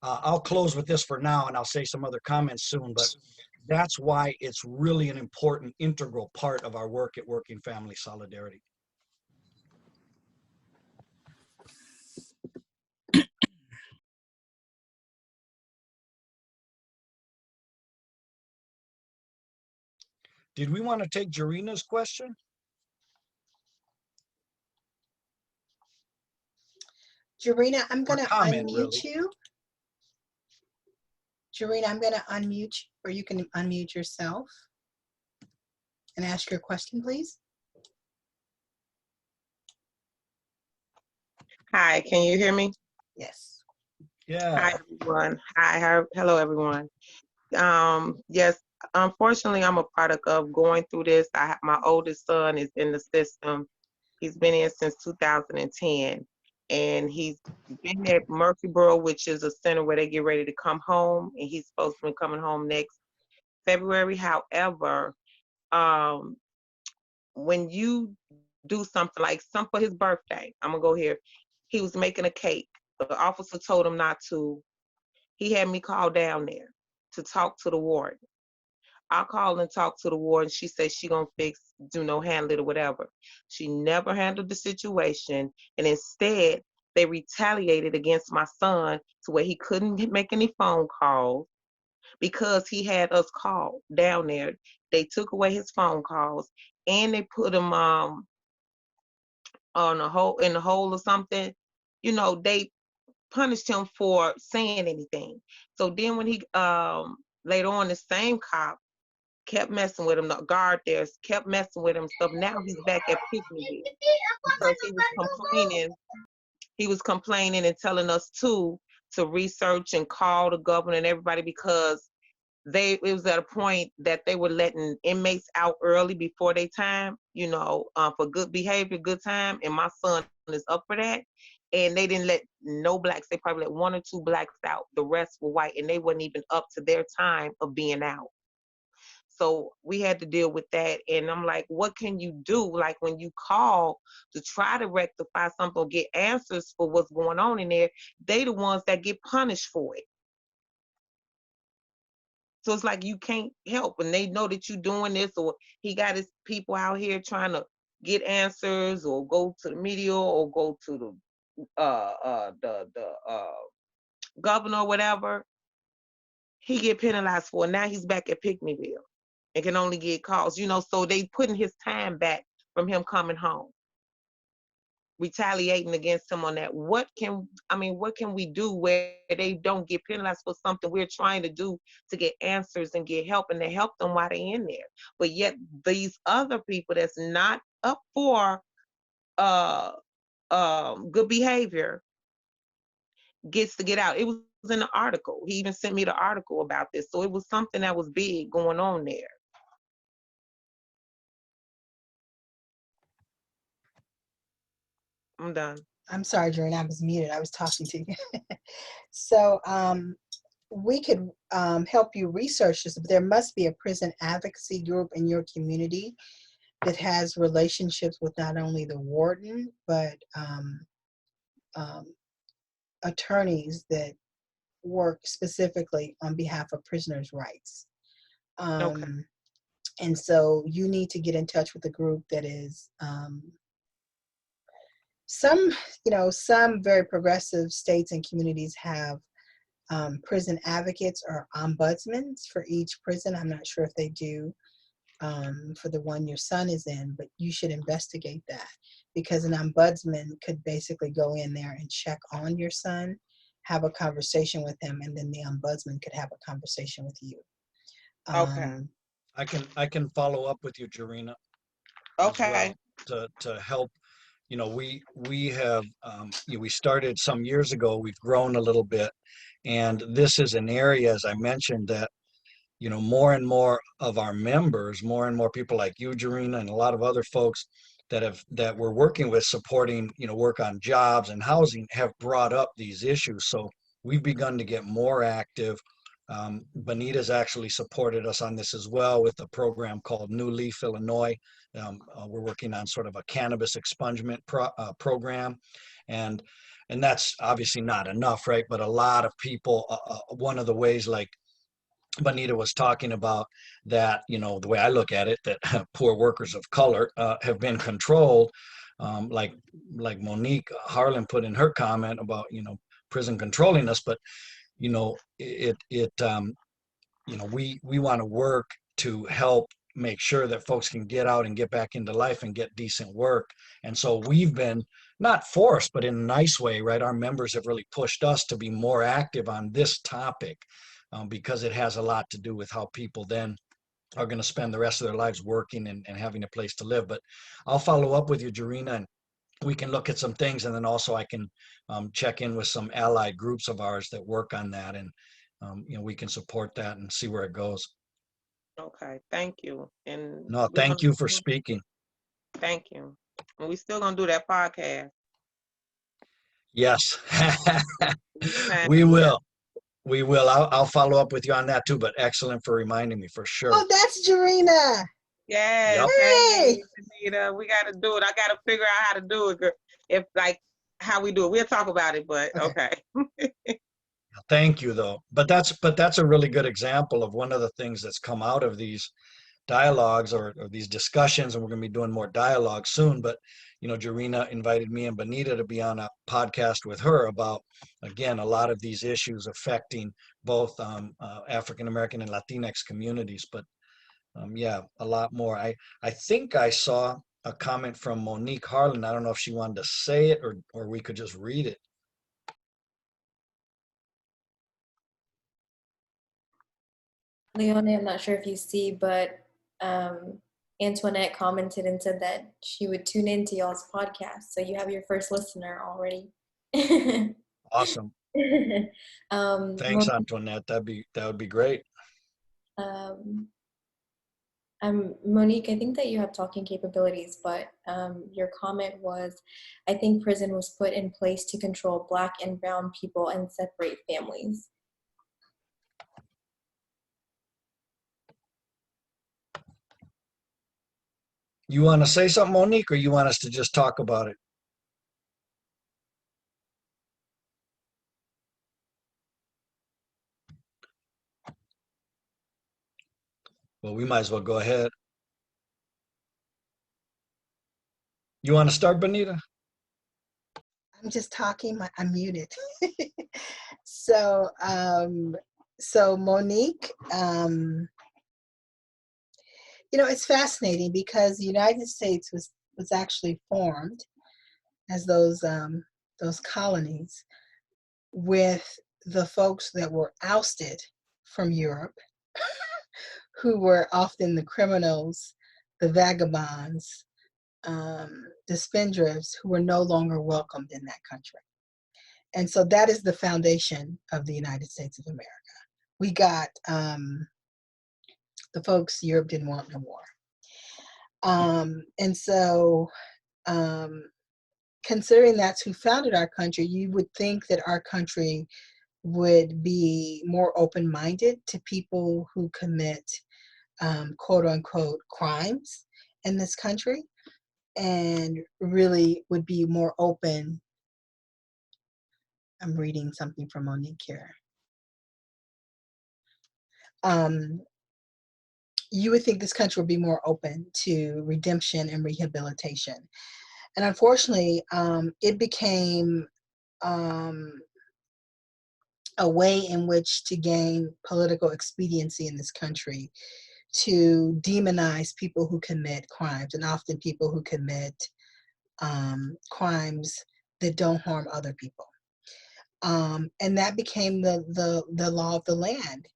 I'll close with this for now, and I'll say some other comments soon. But that's why it's really an important integral part of our work at Working Family Solidarity. Did we want to take Jarina's question? Jarina, I'm Or going to comment, unmute really? you. Jarina, I'm going to unmute you, or you can unmute yourself and ask your question, please. Hi, can you hear me? Yes. Yeah. Hi, everyone. Hello, everyone. Yes, unfortunately, I'm a product of going through this. My oldest son is in the system. He's been in since 2010, and he's been at Murfreesboro, which is a center where they get ready to come home, and he's supposed to be coming home next February. However, when you do something like some for his birthday, I'm gonna go here. He was making a cake. The officer told him not to. He had me call down there to talk to the warden. I called and talked to the warden. She said she gonna handle it or whatever. She never handled the situation, and instead they retaliated against my son to where he couldn't make any phone calls because he had us called down there. They took away his phone calls and they put him on in the hole or something. You know, they punished him for saying anything. So then when he later on, the same cop kept messing with him, the guard there kept messing with him stuff. Now he's back at Picnic because he was complaining and telling us to research and call the governor and everybody because it was at a point that they were letting inmates out early before their time, for good behavior, good time. And my son is up for that. And they didn't let no blacks. They probably let 1 or 2 blacks out. The rest were white, and they wasn't even up to their time of being out. So we had to deal with that. And I'm like, what can you do? Like when you call to try to rectify something or get answers for what's going on in there, they the ones that get punished for it. So it's like you can't help, and they know that you're doing this, or he got his people out here trying to get answers, or go to the media, or go to the governor, or whatever. He get penalized for it. Now he's back at Pickneyville and can only get calls. So they putting his time back from him coming home, retaliating against him on that. What can we do where they don't get penalized for something we're trying to do to get answers and get help, and to help them while they're in there? But yet these other people that's not up for good behavior gets to get out. It was in the article. He even sent me the article about this. So it was something that was big going on there. I'm done. I'm sorry, Jordan, I was muted. I was talking to you. So we could help you research this, but there must be a prison advocacy group in your community that has relationships with not only the warden, but attorneys that work specifically on behalf of prisoners' rights. Okay. And so you need to get in touch with a group that is some very progressive states and communities have prison advocates or ombudsmen for each prison. I'm not sure if they do for the one your son is in, but you should investigate that, because an ombudsman could basically go in there and check on your son, have a conversation with him, and then the ombudsman could have a conversation with you. Okay. I can follow up with you, Jarina. Okay. Well, to help. We have we started some years ago. We've grown a little bit, and this is an area, as I mentioned, that more and more of our members, more and more people like you, Jarina, and a lot of other folks that we're working with, supporting work on jobs and housing, have brought up these issues. So we've begun to get more active. Benita's actually supported us on this as well with a program called New Leaf, Illinois. We're working on sort of a cannabis expungement program, and that's obviously not enough, right? But a lot of people, one of the ways, like Bonita was talking about that, you know, the way I look at it, that poor workers of color have been controlled, like Monique Harlan put in her comment about, you know, prison controlling us. But you know, you know, we want to work to help make sure that folks can get out and get back into life and get decent work. And so we've been not forced, but in a nice way, right? Our members have really pushed us to be more active on this topic, because it has a lot to do with how people then are going to spend the rest of their lives working and having a place to live. But I'll follow up with you, Jarena, and we can look at some things, and then also I can check in with some allied groups of ours that work on that, and you know, we can support that and see where it goes. Okay, thank you. And No, we're thank gonna you for speaking. thank you. And we still gonna do that podcast. Yes, Time we together. will. We will. I'll follow up with you on that too, but excellent for reminding me for sure. Oh, that's Jarena. Yes, Yep. Hey. hey, Anita, we gotta do it. I gotta figure out how to do it, girl. If like how we do it. We'll talk about it, but Okay. okay. Thank you though. But that's a really good example of one of the things that's come out of these dialogues, or these discussions, and we're going to be doing more dialogue soon. But you know, Jarena invited me and Bonita to be on a podcast with her about, again, a lot of these issues affecting both African American and Latinx communities. But yeah, a lot more. I think I saw a comment from Monique Harlan. I don't know if she wanted to say it, or we could just read it. Leone, I'm not sure if you see, but Antoinette commented and said that she would tune into y'all's podcast. So you have your first listener already. Awesome. Thanks, Monique, Antoinette. That would be great. Monique, I think that you have talking capabilities, but your comment was, I think prison was put in place to control Black and brown people and separate families. You want to say something, Monique, or you want us to just talk about it? Well, we might as well go ahead. You want to start, Bonita? I'm just talking. I'm muted. So, so Monique, you know, it's fascinating because the United States was actually formed as those colonies with the folks that were ousted from Europe, who were often the criminals, the vagabonds, the spendthrifts, who were no longer welcomed in that country. And so that is the foundation of the United States of America. We got the folks Europe didn't want no more. And so considering that's who founded our country, you would think that our country would be more open-minded to people who commit quote unquote crimes in this country, and really would be more open. I'm reading something from Monique here. You would think this country would be more open to redemption and rehabilitation. And unfortunately, it became a way in which to gain political expediency in this country, to demonize people who commit crimes, and often people who commit crimes that don't harm other people. And that became the law of the land.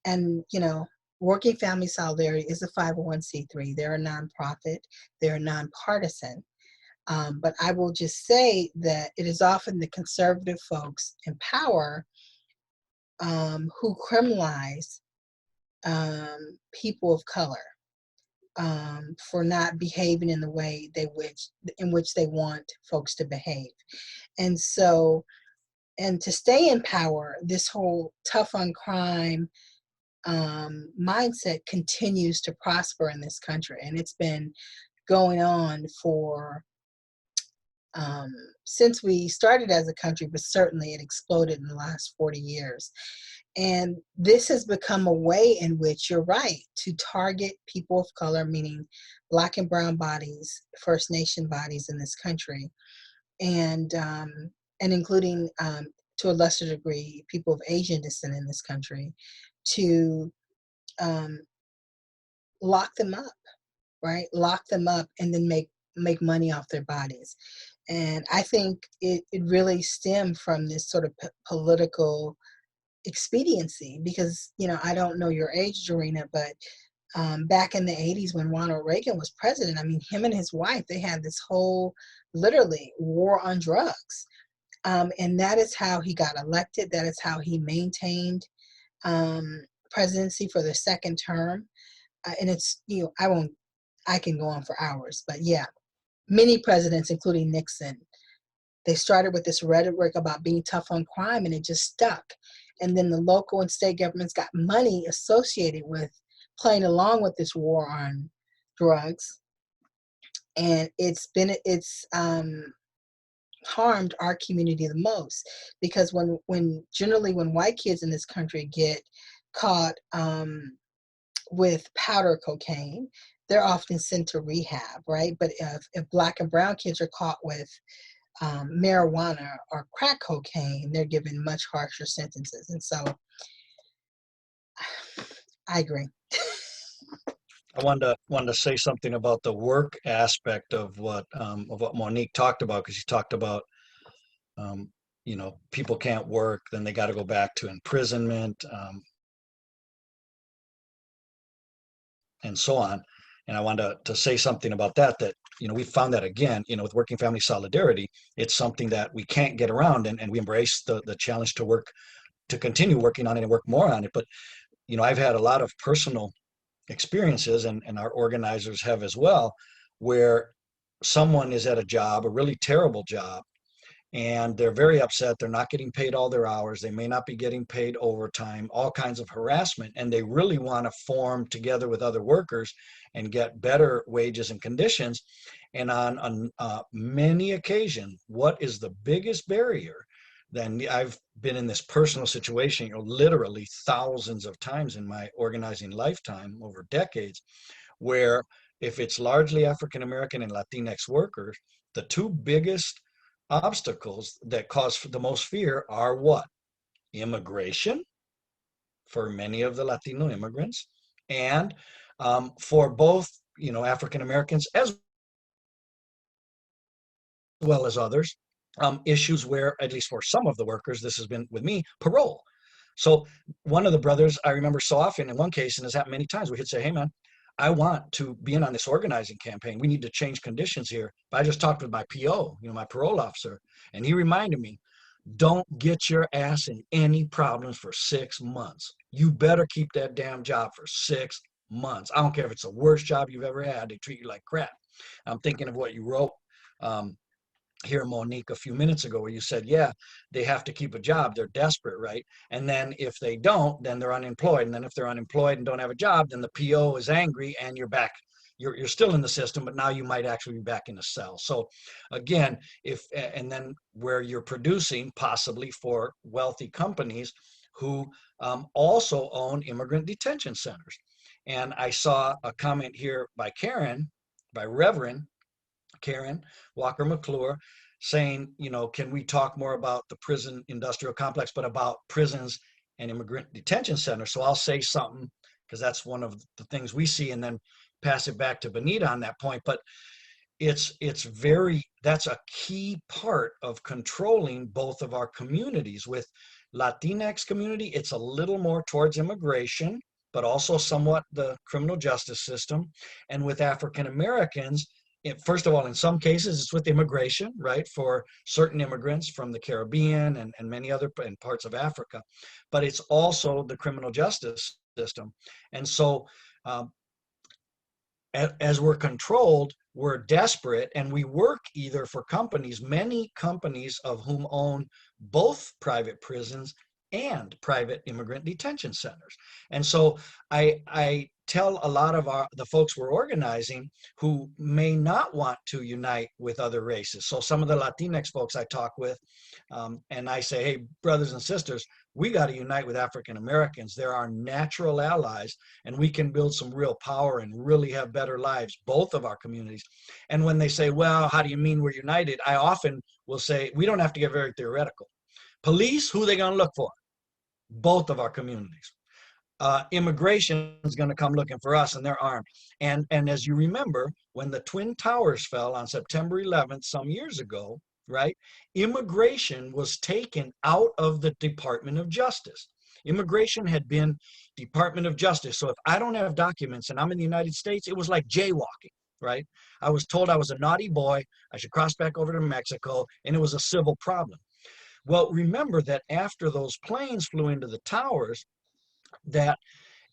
And, you know, Working Family Solidarity is a 501c3. They're a nonprofit. They're nonpartisan. But I will just say that it is often the conservative folks in power who criminalize people of color for not behaving in the way in which they want folks to behave. And so, and to stay in power, this whole tough on crime mindset continues to prosper in this country. And it's been going on for since we started as a country, but certainly it exploded in the last 40 years. And this has become a way in which, you're right, to target people of color, meaning Black and brown bodies, First Nation bodies in this country, and including, to a lesser degree, people of Asian descent in this country, to um, lock them up, right? Lock them up and then make money off their bodies. And I think it really stemmed from this sort of political expediency, because, I don't know your age, Jorina, but back in the 80s when Ronald Reagan was president, I mean, him and his wife, they had this whole, literally, war on drugs. And that is how he got elected. That is how he maintained presidency for the second term. And it's, I can go on for hours, but yeah, many presidents, including Nixon, they started with this rhetoric about being tough on crime, and it just stuck. And then the local and state governments got money associated with playing along with this war on drugs. And it's harmed our community the most, because generally when white kids in this country get caught with powder cocaine, they're often sent to rehab, right? But if Black and brown kids are caught with marijuana or crack cocaine, they're given much harsher sentences. And so I agree. I wanted to say something about the work aspect of what Monique talked about, because she talked about people can't work, then they got to go back to imprisonment, and so on. And I wanted to say something about that we found that again, with Working Family Solidarity, it's something that we can't get around, and we embrace the challenge to continue working on it and work more on it. But, I've had a lot of personal experiences, and our organizers have as well, where someone is at a job, a really terrible job, and they're very upset. They're not getting paid all their hours. They may not be getting paid overtime, all kinds of harassment, and they really want to form together with other workers and get better wages and conditions. And on many occasions, what is the biggest barrier? Then I've been in this personal situation, literally thousands of times in my organizing lifetime over decades, where if it's largely African American and Latinx workers, the two biggest obstacles that cause the most fear are what? Immigration for many of the Latino immigrants, and for both, African Americans as well as others, issues where, at least for some of the workers, this has been with me, parole. So one of the brothers, I remember so often in one case, and it's happened many times, we could say, hey man, I want to be in on this organizing campaign. We need to change conditions here. But I just talked with my PO, my parole officer, and he reminded me, don't get your ass in any problems for 6 months. You better keep that damn job for 6 months. I don't care if it's the worst job you've ever had. They treat you like crap. I'm thinking of what you wrote here, Monique, a few minutes ago, where you said, yeah, they have to keep a job. They're desperate, right? And then if they don't, then they're unemployed. And then if they're unemployed and don't have a job, then the PO is angry and you're back. You're still in the system, but now you might actually be back in the cell. So again, and then where you're producing possibly for wealthy companies who also own immigrant detention centers. And I saw a comment here by Reverend Karen Walker McClure, saying, can we talk more about the prison industrial complex, but about prisons and immigrant detention centers? So I'll say something, because that's one of the things we see, and then pass it back to Benetta on that point. But that's a key part of controlling both of our communities. With Latinx community, it's a little more towards immigration, but also somewhat the criminal justice system. And with African Americans, first of all, in some cases, it's with immigration, right, for certain immigrants from the Caribbean and many other parts of Africa, but it's also the criminal justice system. And so as we're controlled, we're desperate, and we work either for companies, many companies of whom own both private prisons and private immigrant detention centers. And so I tell a lot of the folks we're organizing who may not want to unite with other races. So some of the Latinx folks I talk with, and I say, hey, brothers and sisters, we got to unite with African Americans. They're our natural allies, and we can build some real power and really have better lives, both of our communities. And when they say, well, how do you mean we're united? I often will say, we don't have to get very theoretical. Police, who are they going to look for? Both of our communities. Immigration is going to come looking for us, and they're armed. And as you remember, when the Twin Towers fell on September 11th, some years ago, right, immigration was taken out of the Department of Justice. Immigration had been Department of Justice. So if I don't have documents and I'm in the United States, it was like jaywalking, right? I was told I was a naughty boy, I should cross back over to Mexico, and it was a civil problem. Well, remember that after those planes flew into the towers, that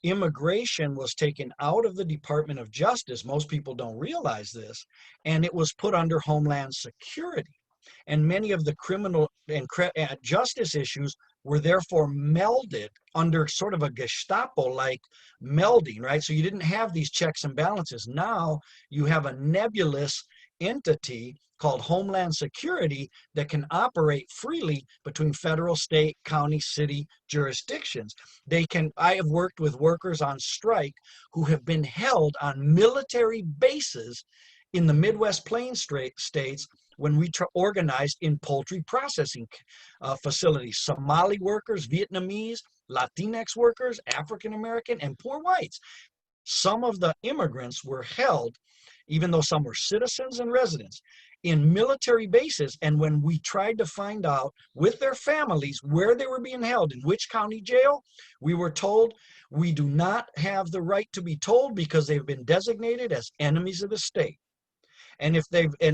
immigration was taken out of the Department of Justice. Most people don't realize this, and it was put under Homeland Security. And many of the criminal and justice issues were therefore melded under sort of a Gestapo-like melding, right? So you didn't have these checks and balances. Now you have a nebulous entity called Homeland Security that can operate freely between federal, state, county, city jurisdictions. I have worked with workers on strike who have been held on military bases in the Midwest Plains states when we organized in poultry processing facilities. Somali workers, Vietnamese, Latinx workers, African American, and poor whites. Some of the immigrants were held, even though some were citizens and residents, in military bases. And when we tried to find out with their families where they were being held, in which county jail, we were told we do not have the right to be told because they've been designated as enemies of the state. And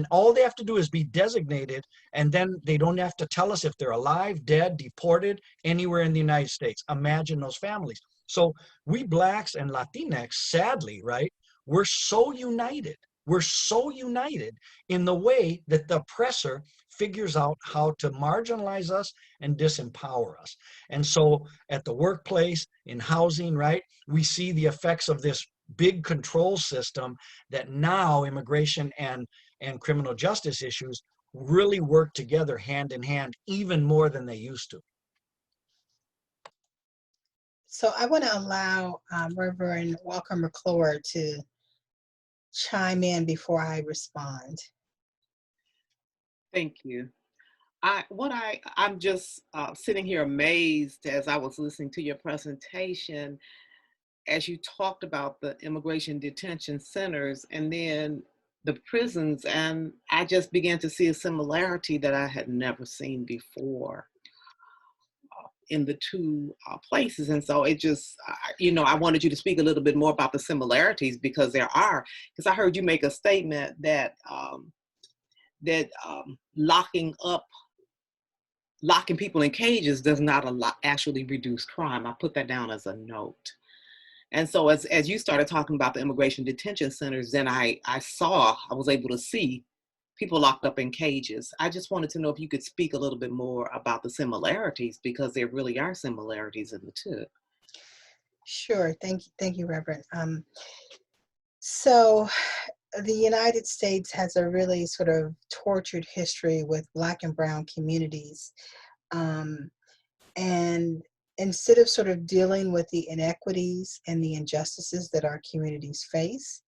all they have to do is be designated, and then they don't have to tell us if they're alive, dead, deported, anywhere in the United States. Imagine those families. So we Blacks and Latinx, sadly, right, we're so united. We're so united in the way that the oppressor figures out how to marginalize us and disempower us. And so at the workplace, in housing, right, we see the effects of this big control system that now immigration and criminal justice issues really work together hand in hand even more than they used to. So I want to allow Reverend Walker McClure to chime in before I respond. Thank you. I'm just sitting here amazed as I was listening to your presentation, as you talked about the immigration detention centers and then the prisons, and I just began to see a similarity that I had never seen before in the two places. And so it just, I wanted you to speak a little bit more about the similarities, because there are, because I heard you make a statement that locking people in cages does not actually reduce crime. I put that down as a note. And so as you started talking about the immigration detention centers, then I was able to see people locked up in cages. I just wanted to know if you could speak a little bit more about the similarities, because there really are similarities in the two. Sure. Thank you, Reverend. So the United States has a really sort of tortured history with Black and Brown communities. And instead of sort of dealing with the inequities and the injustices that our communities face,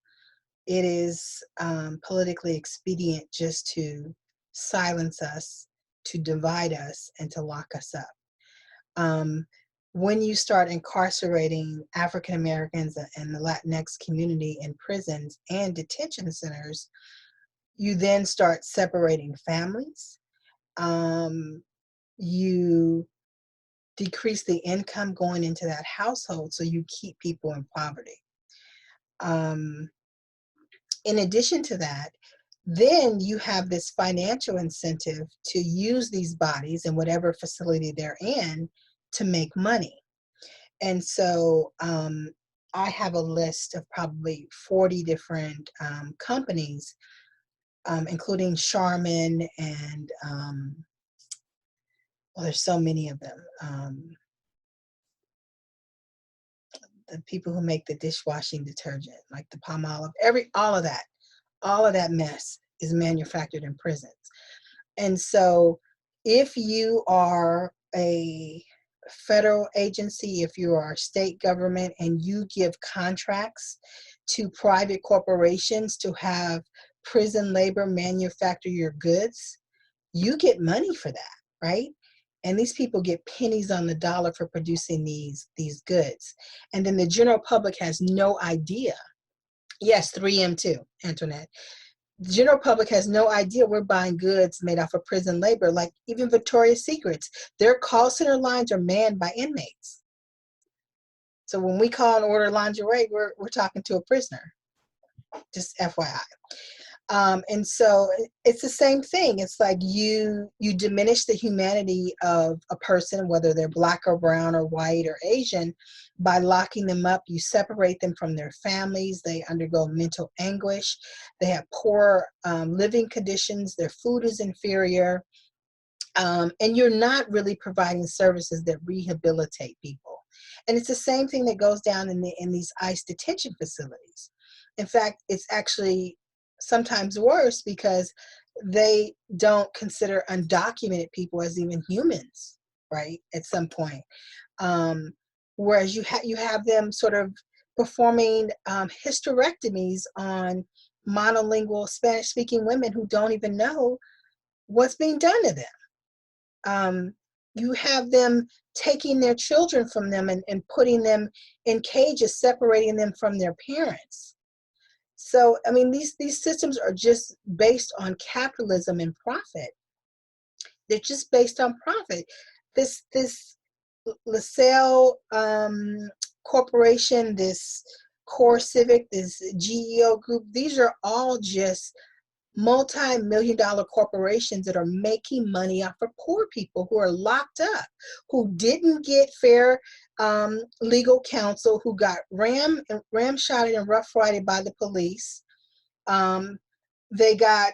it is politically expedient just to silence us, to divide us, and to lock us up. When you start incarcerating African Americans and the Latinx community in prisons and detention centers, you then start separating families. You decrease the income going into that household, so you keep people in poverty. In addition to that, then you have this financial incentive to use these bodies in whatever facility they're in to make money. And so I have a list of probably 40 different companies, including Charmin and well, there's so many of them. The people who make the dishwashing detergent, like the Palmolive, all of that mess is manufactured in prisons. And so if you are a federal agency, if you are a state government, and you give contracts to private corporations to have prison labor manufacture your goods, you get money for that, right? And these people get pennies on the dollar for producing these goods. And then the general public has no idea. Yes, 3M too, Antoinette. The general public has no idea we're buying goods made off of prison labor. Like even Victoria's Secrets, their call center lines are manned by inmates. So when we call and order lingerie, we're talking to a prisoner, just FYI. And so it's the same thing. It's like you diminish the humanity of a person, whether they're black or brown or white or Asian, by locking them up. You separate them from their families. They undergo mental anguish. They have poor living conditions. Their food is inferior. And you're not really providing services that rehabilitate people. And it's the same thing that goes down in these ICE detention facilities. In fact, it's actually sometimes worse because they don't consider undocumented people as even humans, right? At some point, whereas you have them sort of performing hysterectomies on monolingual Spanish-speaking women who don't even know what's being done to them. You have them taking their children from them and putting them in cages, separating them from their parents. So, I mean, these systems are just based on capitalism and profit. They're just based on profit. This LaSalle Corporation, this Core Civic, this GEO Group, these are all just multi-million-dollar corporations that are making money off of poor people who are locked up, who didn't get fair legal counsel, who got ramshotted and rough-rided by the police. They got,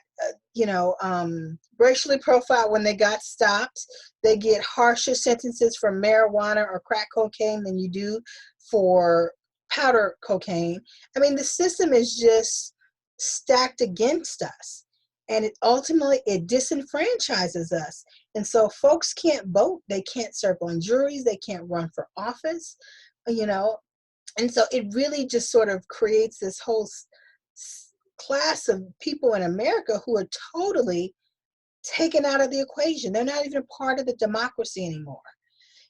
racially profiled when they got stopped. They get harsher sentences for marijuana or crack cocaine than you do for powder cocaine. I mean, the system is just stacked against us, and it ultimately disenfranchises us. And so folks can't vote, they can't serve on juries, they can't run for office, and so it really just sort of creates this whole class of people in America who are totally taken out of the equation. They're not even part of the democracy anymore.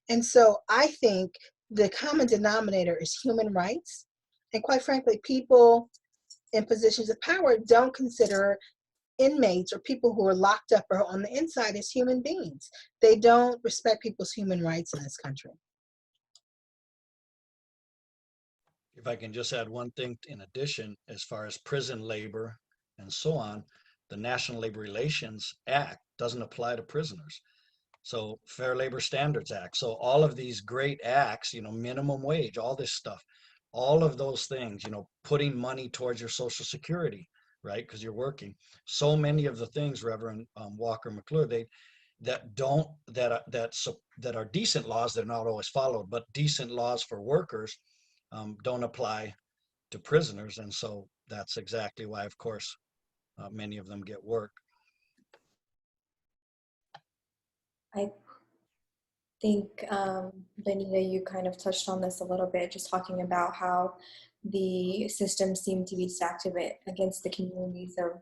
And so I think the common denominator is human rights, and quite frankly, people in positions of power don't consider inmates or people who are locked up or on the inside as human beings. They don't respect people's human rights in this country. If I can just add one thing in addition, as far as prison labor and so on, the National Labor Relations Act doesn't apply to prisoners. So Fair Labor Standards Act. So all of these great acts, minimum wage, all this stuff, all of those things, putting money towards your Social Security, right? Because you're working. So many of the things, Reverend Walker McClure, that are decent laws. They're not always followed, but decent laws for workers don't apply to prisoners. And so that's exactly why, of course, many of them get work. I think, Benita, you kind of touched on this a little bit, just talking about how the system seemed to be stacked a bit against the communities of,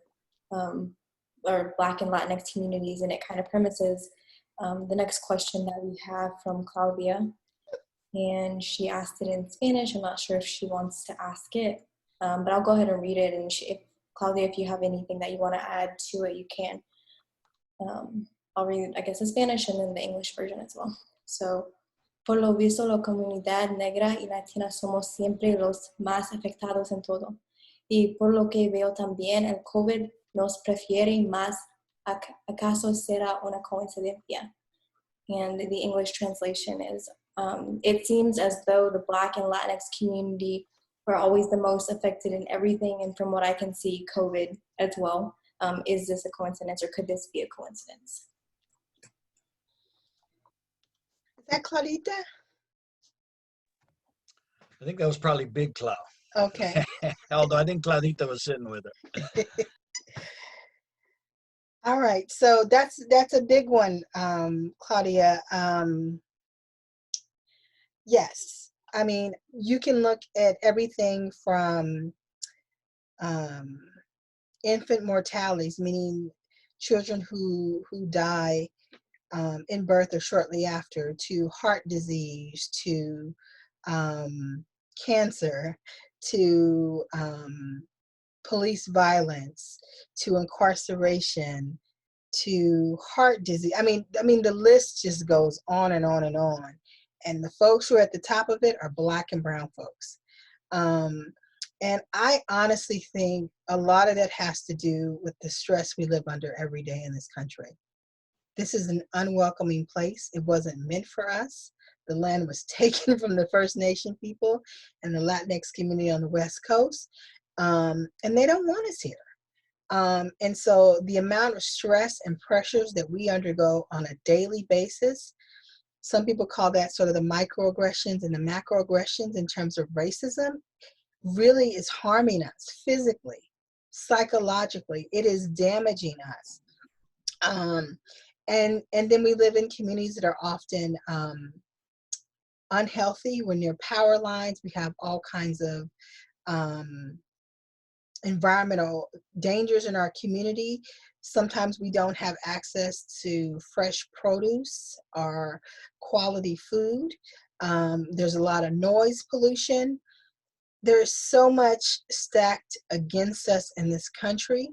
or Black and Latinx communities, and it kind of premises the next question that we have from Claudia. And she asked it in Spanish. I'm not sure if she wants to ask it, but I'll go ahead and read it. And Claudia, if you have anything that you want to add to it, you can. I'll read, I guess, the Spanish and then the English version as well. So, por lo visto, la comunidad negra y latina somos siempre los más afectados en todo. Y por lo que veo también, el COVID nos prefiere más. ¿Acaso será una coincidencia? And the English translation is, it seems as though the Black and Latinx community are always the most affected in everything. And from what I can see, COVID as well. Is this a coincidence, or could this be a coincidence? Is that Claudita? I think that was probably Big Cloud. Okay. Although I think Claudita was sitting with her. All right, so that's a big one, Claudia. Yes. I mean, you can look at everything from um, infant mortalities, meaning children who die in birth or shortly after, to heart disease, to cancer, to police violence, to incarceration, to heart disease. I mean, the list just goes on and on and on. And the folks who are at the top of it are Black and brown folks. Um, and I honestly think a lot of that has to do with the stress we live under every day in this country. This is an unwelcoming place. It wasn't meant for us. The land was taken from the First Nation people and the Latinx community on the West Coast, and they don't want us here. And so the amount of stress and pressures that we undergo on a daily basis, some people call that sort of the microaggressions and the macroaggressions in terms of racism, really is harming us physically, psychologically. It is damaging us. Um, and then we live in communities that are often unhealthy. We're near power lines. We have all kinds of environmental dangers in our community. Sometimes we don't have access to fresh produce or quality food. There's a lot of noise pollution. There's so much stacked against us in this country.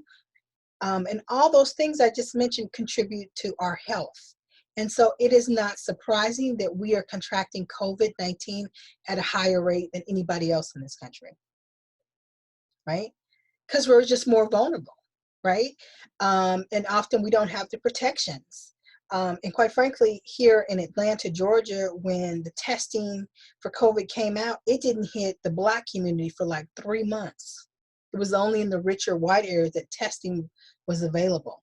And all those things I just mentioned contribute to our health. And so it is not surprising that we are contracting COVID-19 at a higher rate than anybody else in this country, right? Because we're just more vulnerable, right? And often we don't have the protections. And quite frankly, here in Atlanta, Georgia, when the testing for COVID came out, it didn't hit the Black community for like 3 months. It was only in the richer white areas that testing was available.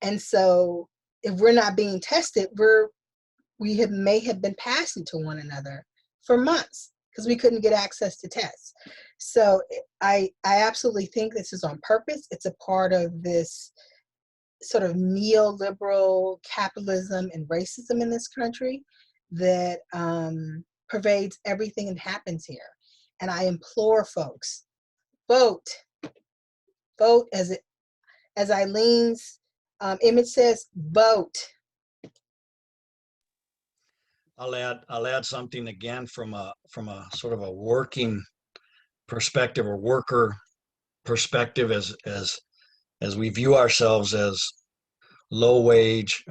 And so if we're not being tested, may have been passing to one another for months because we couldn't get access to tests. So I absolutely think this is on purpose. It's a part of this sort of neoliberal capitalism and racism in this country that pervades everything that happens here. And I implore folks, vote as Eileen's image says, vote. I'll add something again from a sort of a working perspective or worker perspective as we view ourselves as low wage,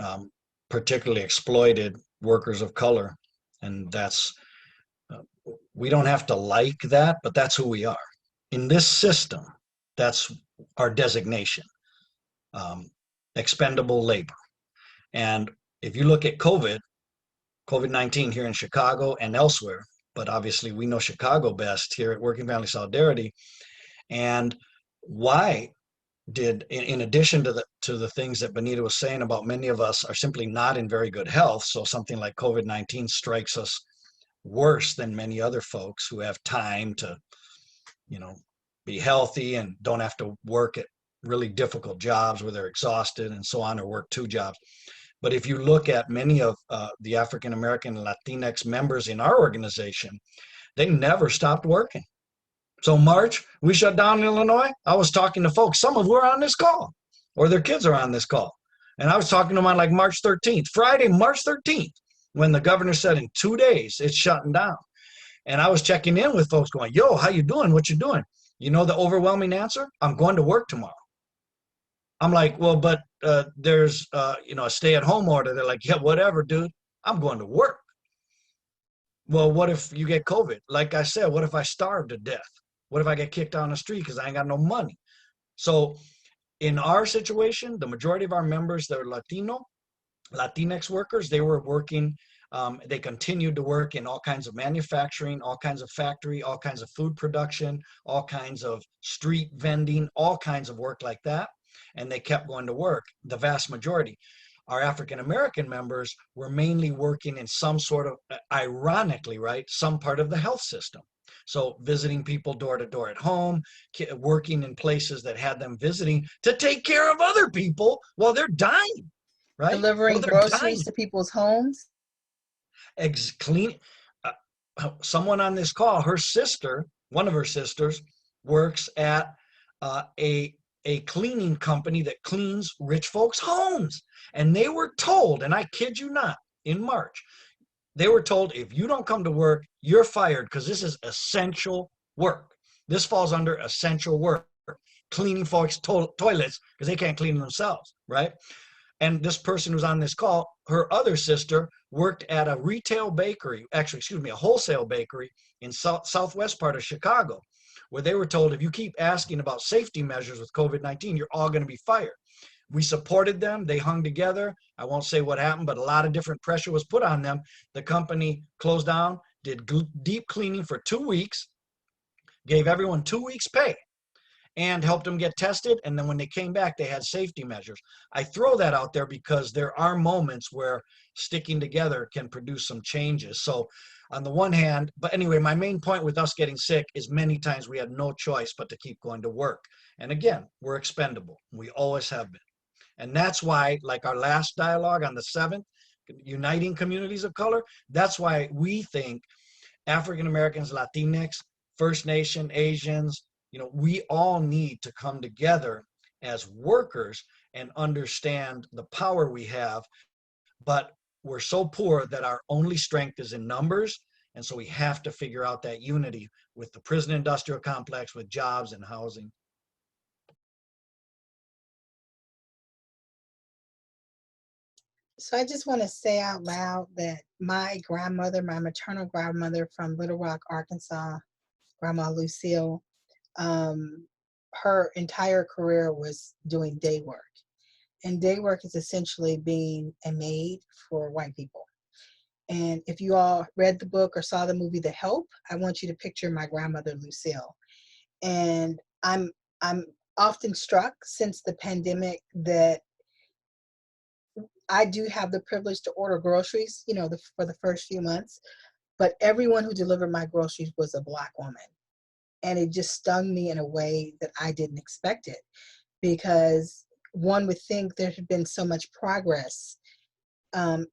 particularly exploited workers of color. And that's, we don't have to like that, but that's who we are. In this system, that's our designation, expendable labor. And if you look at COVID-19 here in Chicago and elsewhere, but obviously we know Chicago best here at Working Family Solidarity. And why did, in addition to the things that Benetta was saying about many of us are simply not in very good health, so something like COVID-19 strikes us worse than many other folks who have time to, be healthy and don't have to work at really difficult jobs where they're exhausted and so on, or work 2 jobs. But if you look at many of the African American and Latinx members in our organization, they never stopped working. So March, we shut down in Illinois. I was talking to folks, some of who are on this call, or their kids are on this call. And I was talking to them on like March 13th, Friday, March 13th, when the governor said in 2 days, it's shutting down. And I was checking in with folks going, yo, how you doing? What you doing? You know the overwhelming answer? I'm going to work tomorrow. I'm like, well, but there's, a stay-at-home order. They're like, yeah, whatever, dude. I'm going to work. Well, what if you get COVID? Like I said, what if I starve to death? What if I get kicked out on the street because I ain't got no money? So in our situation, the majority of our members that are Latinx workers, they were working, they continued to work in all kinds of manufacturing, all kinds of factory, all kinds of food production, all kinds of street vending, all kinds of work like that. And they kept going to work, the vast majority. Our African-American members were mainly working in some sort of, ironically, right, some part of the health system. So visiting people door to door at home, working in places that had them visiting to take care of other people while they're dying, right? Delivering groceries to people's homes. Clean. Someone on this call, her sister, one of her sisters, works at a cleaning company that cleans rich folks' homes. And they were told, and I kid you not, in March, they were told, if you don't come to work, you're fired, because this is essential work. This falls under essential work, cleaning folks' toilets because they can't clean themselves, right? And this person who's on this call, her other sister worked at a retail bakery, actually, excuse me, a wholesale bakery in southwest part of Chicago, where they were told, if you keep asking about safety measures with COVID-19, you're all going to be fired. We supported them. They hung together. I won't say what happened, but a lot of different pressure was put on them. The company closed down, did deep cleaning for 2 weeks, gave everyone 2 weeks pay, and helped them get tested. And then when they came back, they had safety measures. I throw that out there because there are moments where sticking together can produce some changes. So on the one hand, but anyway, my main point with us getting sick is many times we had no choice but to keep going to work. And again, we're expendable. We always have been. And that's why, like our last dialogue on the 7th, uniting communities of color, that's why we think African Americans, Latinx, First Nation, Asians, we all need to come together as workers and understand the power we have. But we're so poor that our only strength is in numbers. And so we have to figure out that unity with the prison industrial complex, with jobs and housing. So I just want to say out loud that my grandmother, my maternal grandmother from Little Rock, Arkansas, Grandma Lucille, her entire career was doing day work. And day work is essentially being a maid for white people. And if you all read the book or saw the movie The Help, I want you to picture my grandmother Lucille. And I'm often struck since the pandemic that I do have the privilege to order groceries, for the first few months, but everyone who delivered my groceries was a Black woman. And it just stung me in a way that I didn't expect it, because one would think there had been so much progress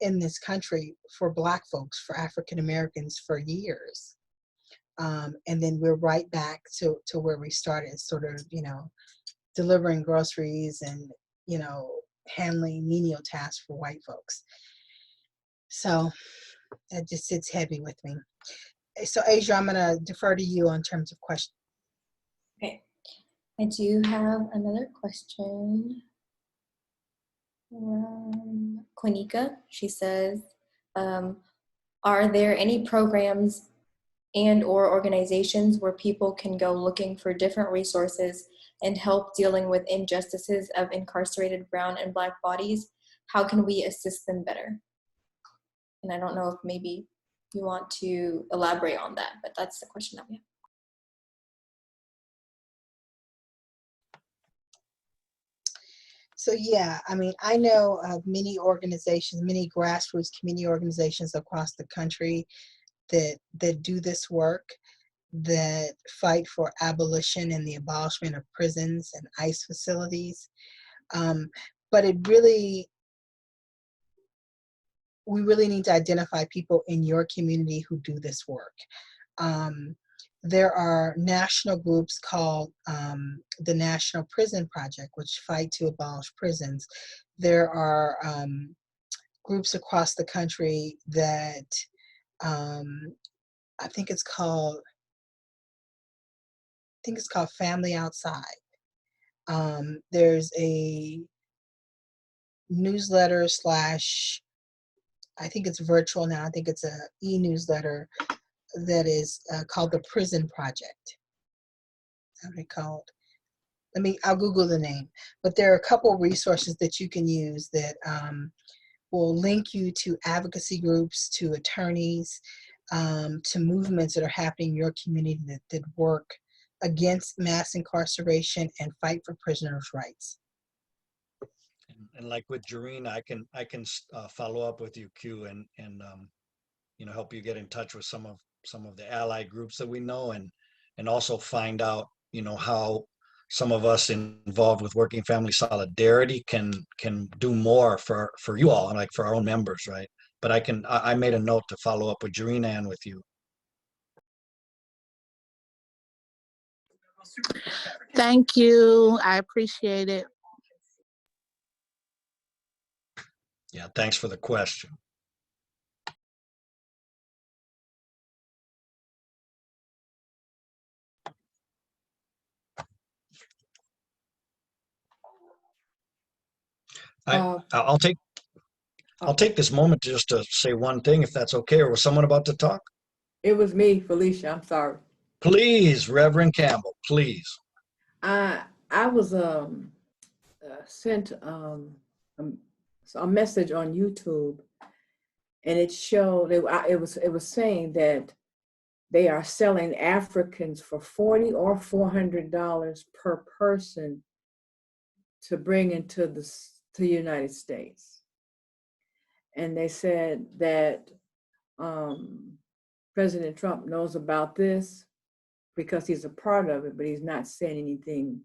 in this country for Black folks, for African Americans for years. And then we're right back to where we started, sort of, delivering groceries and, handling menial tasks for white folks. So that just sits heavy with me. So Asia, I'm gonna defer to you in terms of questions. Okay, I do have another question. Quenica, she says, are there any programs and or organizations where people can go looking for different resources and help dealing with injustices of incarcerated brown and Black bodies? How can we assist them better? And I don't know if maybe you want to elaborate on that, but that's the question that we have. So yeah, I know of many organizations, many grassroots community organizations across the country that do this work, that fight for abolition and the abolishment of prisons and ICE facilities. But we really need to identify people in your community who do this work. There are national groups called the National Prison Project, which fight to abolish prisons. There are groups across the country that I think it's called Family Outside. There's a newsletter / I think it's virtual now. I think it's a e-newsletter that is called the Prison Project. What are they called? I'll Google the name. But there are a couple resources that you can use that will link you to advocacy groups, to attorneys, to movements that are happening in your community that work against mass incarceration and fight for prisoners' rights. And like with Jarena, I can follow up with you, Q, and help you get in touch with some of the allied groups that we know, and also find out how some of us involved with Working Family Solidarity can do more for you all, and like for our own members, right? but I made a note to follow up with Jarena and with you. Thank you. I appreciate it. Yeah, thanks for the question. I'll take this moment just to say one thing, if that's okay. Or was someone about to talk? It was me, Felicia. I'm sorry. Please, Reverend Campbell, please. I was sent a message on YouTube, and it showed it was saying that they are selling Africans for $40 or $400 per person to bring into the United States. And they said that President Trump knows about this because he's a part of it, but he's not saying anything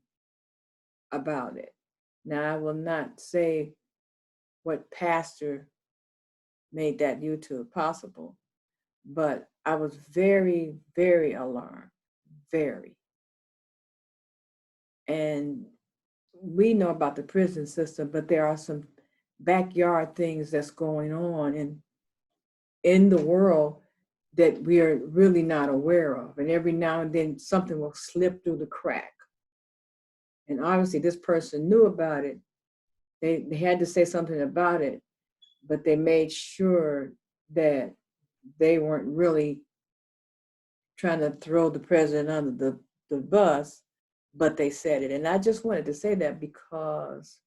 about it. Now, I will not say what pastor made that YouTube possible, but I was very, very alarmed, very. And we know about the prison system, but there are some backyard things that's going on in the world that we are really not aware of. And every now and then something will slip through the crack. And obviously this person knew about it. They had to say something about it, but they made sure that they weren't really trying to throw the president under the bus, but they said it. And I just wanted to say that because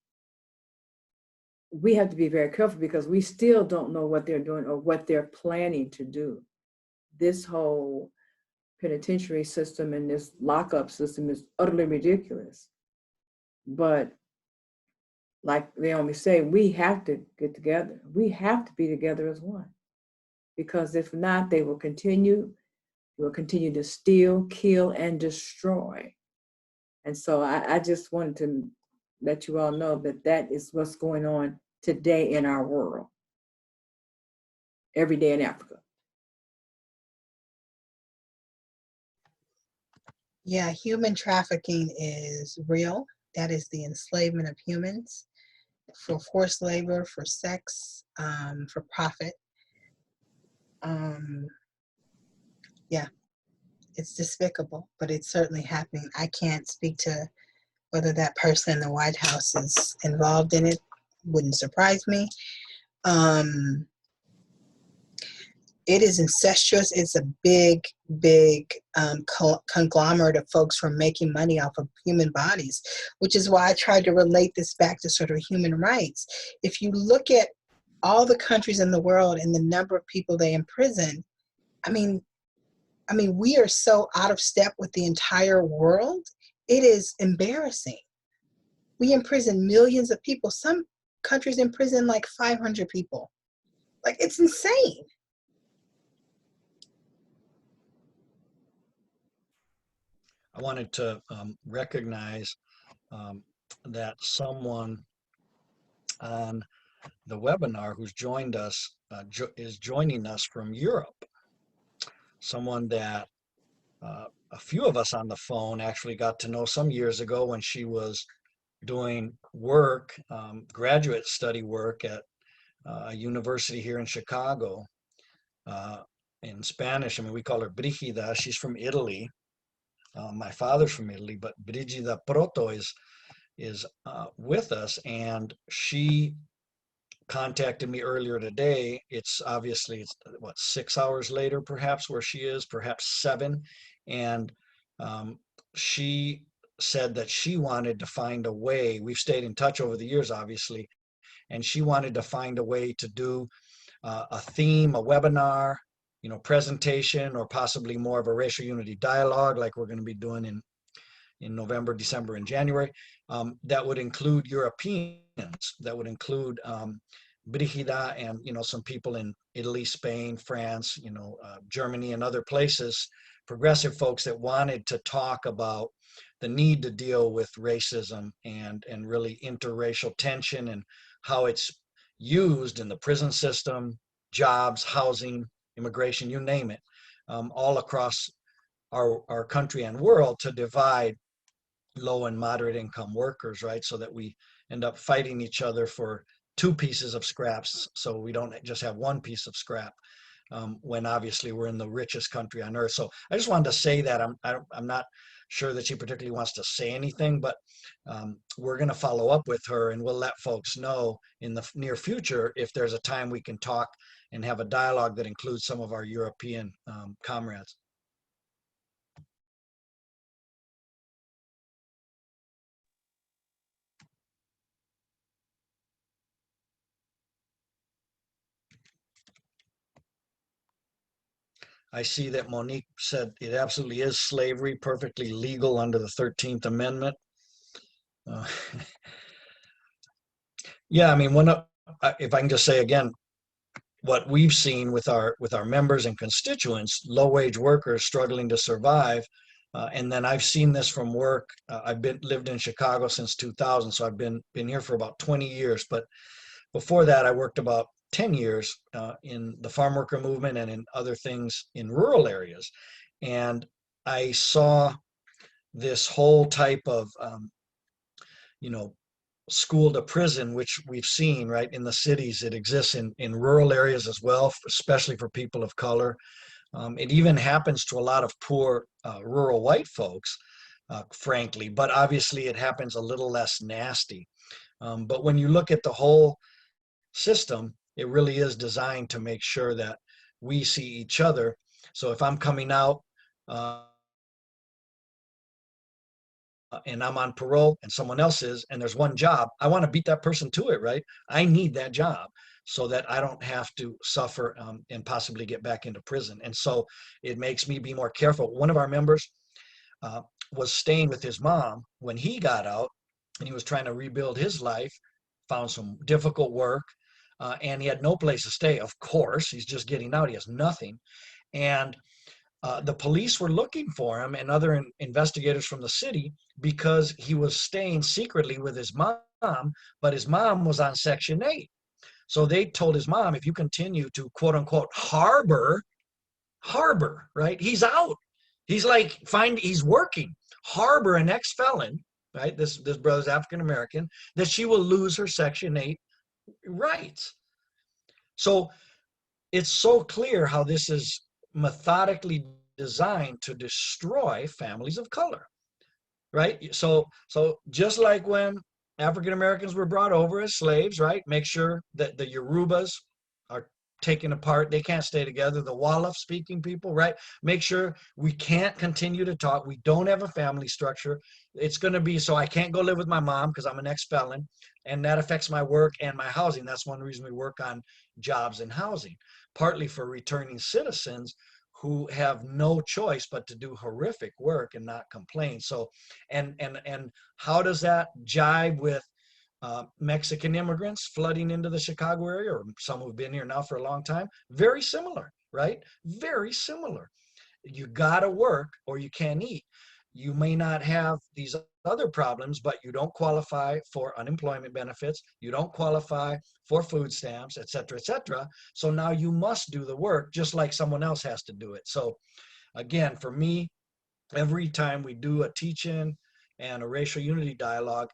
we have to be very careful, because we still don't know what they're doing or what they're planning to do. This whole penitentiary system and this lockup system is utterly ridiculous. But like Naomi say, we have to get together. We have to be together as one, because if not, they will continue to steal, kill, and destroy. And so I just wanted to let you all know that that is what's going on today in our world, every day in Africa. Yeah, human trafficking is real. That is the enslavement of humans for forced labor, for sex, for profit. Yeah, it's despicable, but it's certainly happening. I can't speak to whether that person in the White House is involved in it. Wouldn't surprise me. It is incestuous. It's a big, big conglomerate of folks who are making money off of human bodies, which is why I tried to relate this back to sort of human rights. If you look at all the countries in the world and the number of people they imprison, I mean, we are so out of step with the entire world. It is embarrassing. We imprison millions of people. Some countries imprison like 500 people. Like, it's insane. I wanted to recognize that someone on the webinar who's joined us is joining us from Europe. Someone that a few of us on the phone actually got to know some years ago when she was doing work, graduate study work at a university here in Chicago in Spanish. I mean, we call her Brigida. She's from Italy. My father's from Italy, but Brigida Proto is with us, and she contacted me earlier today. It's obviously, what, 6 hours later, perhaps, where she is, perhaps 7. And she said that she wanted to find a way. We've stayed in touch over the years, obviously, and she wanted to find a way to do a theme, a webinar, presentation, or possibly more of a racial unity dialogue like we're going to be doing in November, December, and January, that would include Europeans, that would include Brigida and, some people in Italy, Spain, France, Germany, and other places, progressive folks that wanted to talk about the need to deal with racism and really interracial tension and how it's used in the prison system, jobs, housing, immigration, you name it, all across our country and world to divide low and moderate income workers, right? So that we end up fighting each other for two pieces of scraps, so we don't just have one piece of scrap, when obviously we're in the richest country on earth. So I just wanted to say that. I'm not sure that she particularly wants to say anything, but we're going to follow up with her, and we'll let folks know in the near future if there's a time we can talk and have a dialogue that includes some of our European comrades. I see that Monique said it absolutely is slavery, perfectly legal under the 13th Amendment. Uh, yeah, I mean, if I can just say again, what we've seen with our members and constituents, low-wage workers struggling to survive, and then I've seen this from work. I've lived in Chicago since 2000, so I've been here for about 20 years. But before that, I worked about 10 years in the farm worker movement and in other things in rural areas. And I saw this whole type of, school to prison, which we've seen, right, in the cities. It exists in rural areas as well, especially for people of color. It even happens to a lot of poor rural white folks, frankly, but obviously it happens a little less nasty. But when you look at the whole system, it really is designed to make sure that we see each other. So if I'm coming out and I'm on parole and someone else is, and there's one job, I want to beat that person to it, right? I need that job so that I don't have to suffer and possibly get back into prison. And so it makes me be more careful. One of our members was staying with his mom when he got out, and he was trying to rebuild his life, found some difficult work, and he had no place to stay. Of course, he's just getting out. He has nothing. And the police were looking for him and other investigators from the city because he was staying secretly with his mom, but his mom was on Section 8. So they told his mom, if you continue to quote unquote harbor, right? He's out. He's like, he's working, harbor an ex-felon, right? This brother's African American, that she will lose her Section 8 rights. So it's so clear how this is methodically designed to destroy families of color, right? So just like when African Americans were brought over as slaves, right? Make sure that the Yorubas are taken apart. They can't stay together. The Wolof speaking people, right? Make sure we can't continue to talk. We don't have a family structure. It's going to be, so I can't go live with my mom because I'm an ex-felon, and that affects my work and my housing. That's one reason we work on jobs and housing, partly for returning citizens who have no choice but to do horrific work and not complain. So, and how does that jibe with Mexican immigrants flooding into the Chicago area, or some who've been here now for a long time? Very similar, right? Very similar. You gotta work or you can't eat. You may not have these other problems, but you don't qualify for unemployment benefits. You don't qualify for food stamps, et cetera, et cetera. So now you must do the work just like someone else has to do it. So again, for me, every time we do a teach-in and a racial unity dialogue,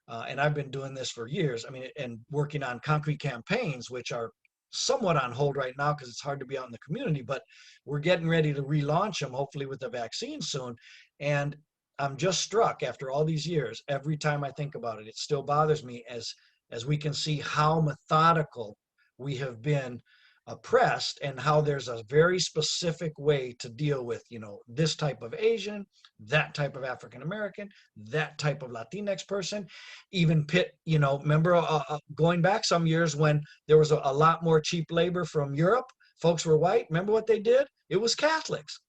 and I've been doing this for years, I mean, and working on concrete campaigns, which are somewhat on hold right now because it's hard to be out in the community, but we're getting ready to relaunch them, hopefully with the vaccine soon. And I'm just struck after all these years, every time I think about it, it still bothers me as we can see how methodical we have been oppressed and how there's a very specific way to deal with, this type of Asian, that type of African American, that type of Latinx person, even remember going back some years when there was a lot more cheap labor from Europe, folks were white. Remember what they did? It was Catholics.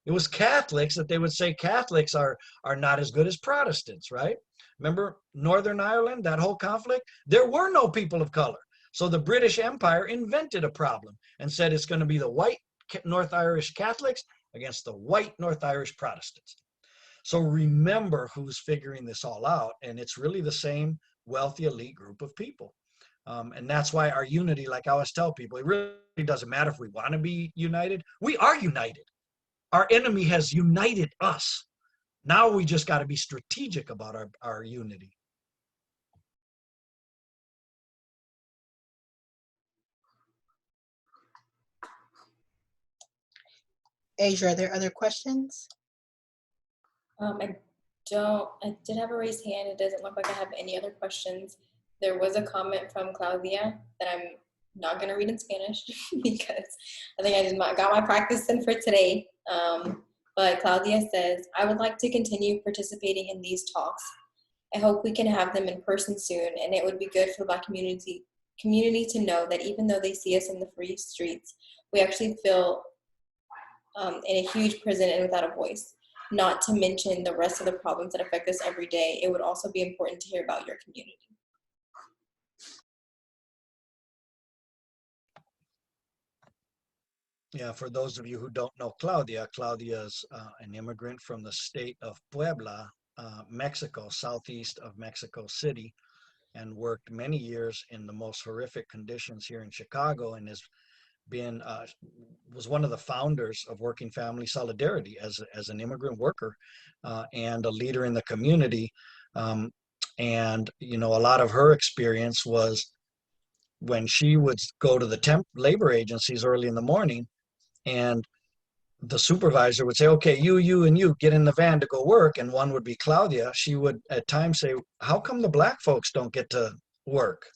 It was Catholics that they would say Catholics are not as good as Protestants, right? Remember Northern Ireland, that whole conflict? There were no people of color. So the British Empire invented a problem and said it's going to be the white North Irish Catholics against the white North Irish Protestants. So remember who's figuring this all out, and it's really the same wealthy elite group of people. And that's why our unity, like I always tell people, it really doesn't matter if we want to be united. We are united. Our enemy has united us. Now we just got to be strategic about our unity. Asia, are there other questions? I did have a raised hand. It doesn't look like I have any other questions. There was a comment from Claudia that I'm not going to read in Spanish because I think I just got my practice in for today. But Claudia says, I would like to continue participating in these talks. I hope we can have them in person soon, and it would be good for the Black community to know that even though they see us in the free streets, we actually feel in a huge prison and without a voice. Not to mention the rest of the problems that affect us every day. It would also be important to hear about your community. Yeah, for those of you who don't know Claudia, Claudia's an immigrant from the state of Puebla, Mexico, southeast of Mexico City, and worked many years in the most horrific conditions here in Chicago, and has been was one of the founders of Working Family Solidarity as an immigrant worker and a leader in the community. And you know, a lot of her experience was when she would go to the temp labor agencies early in the morning, and the supervisor would say, okay, you and you get in the van to go work, and one would be Claudia. She would at times say, how come the Black folks don't get to work?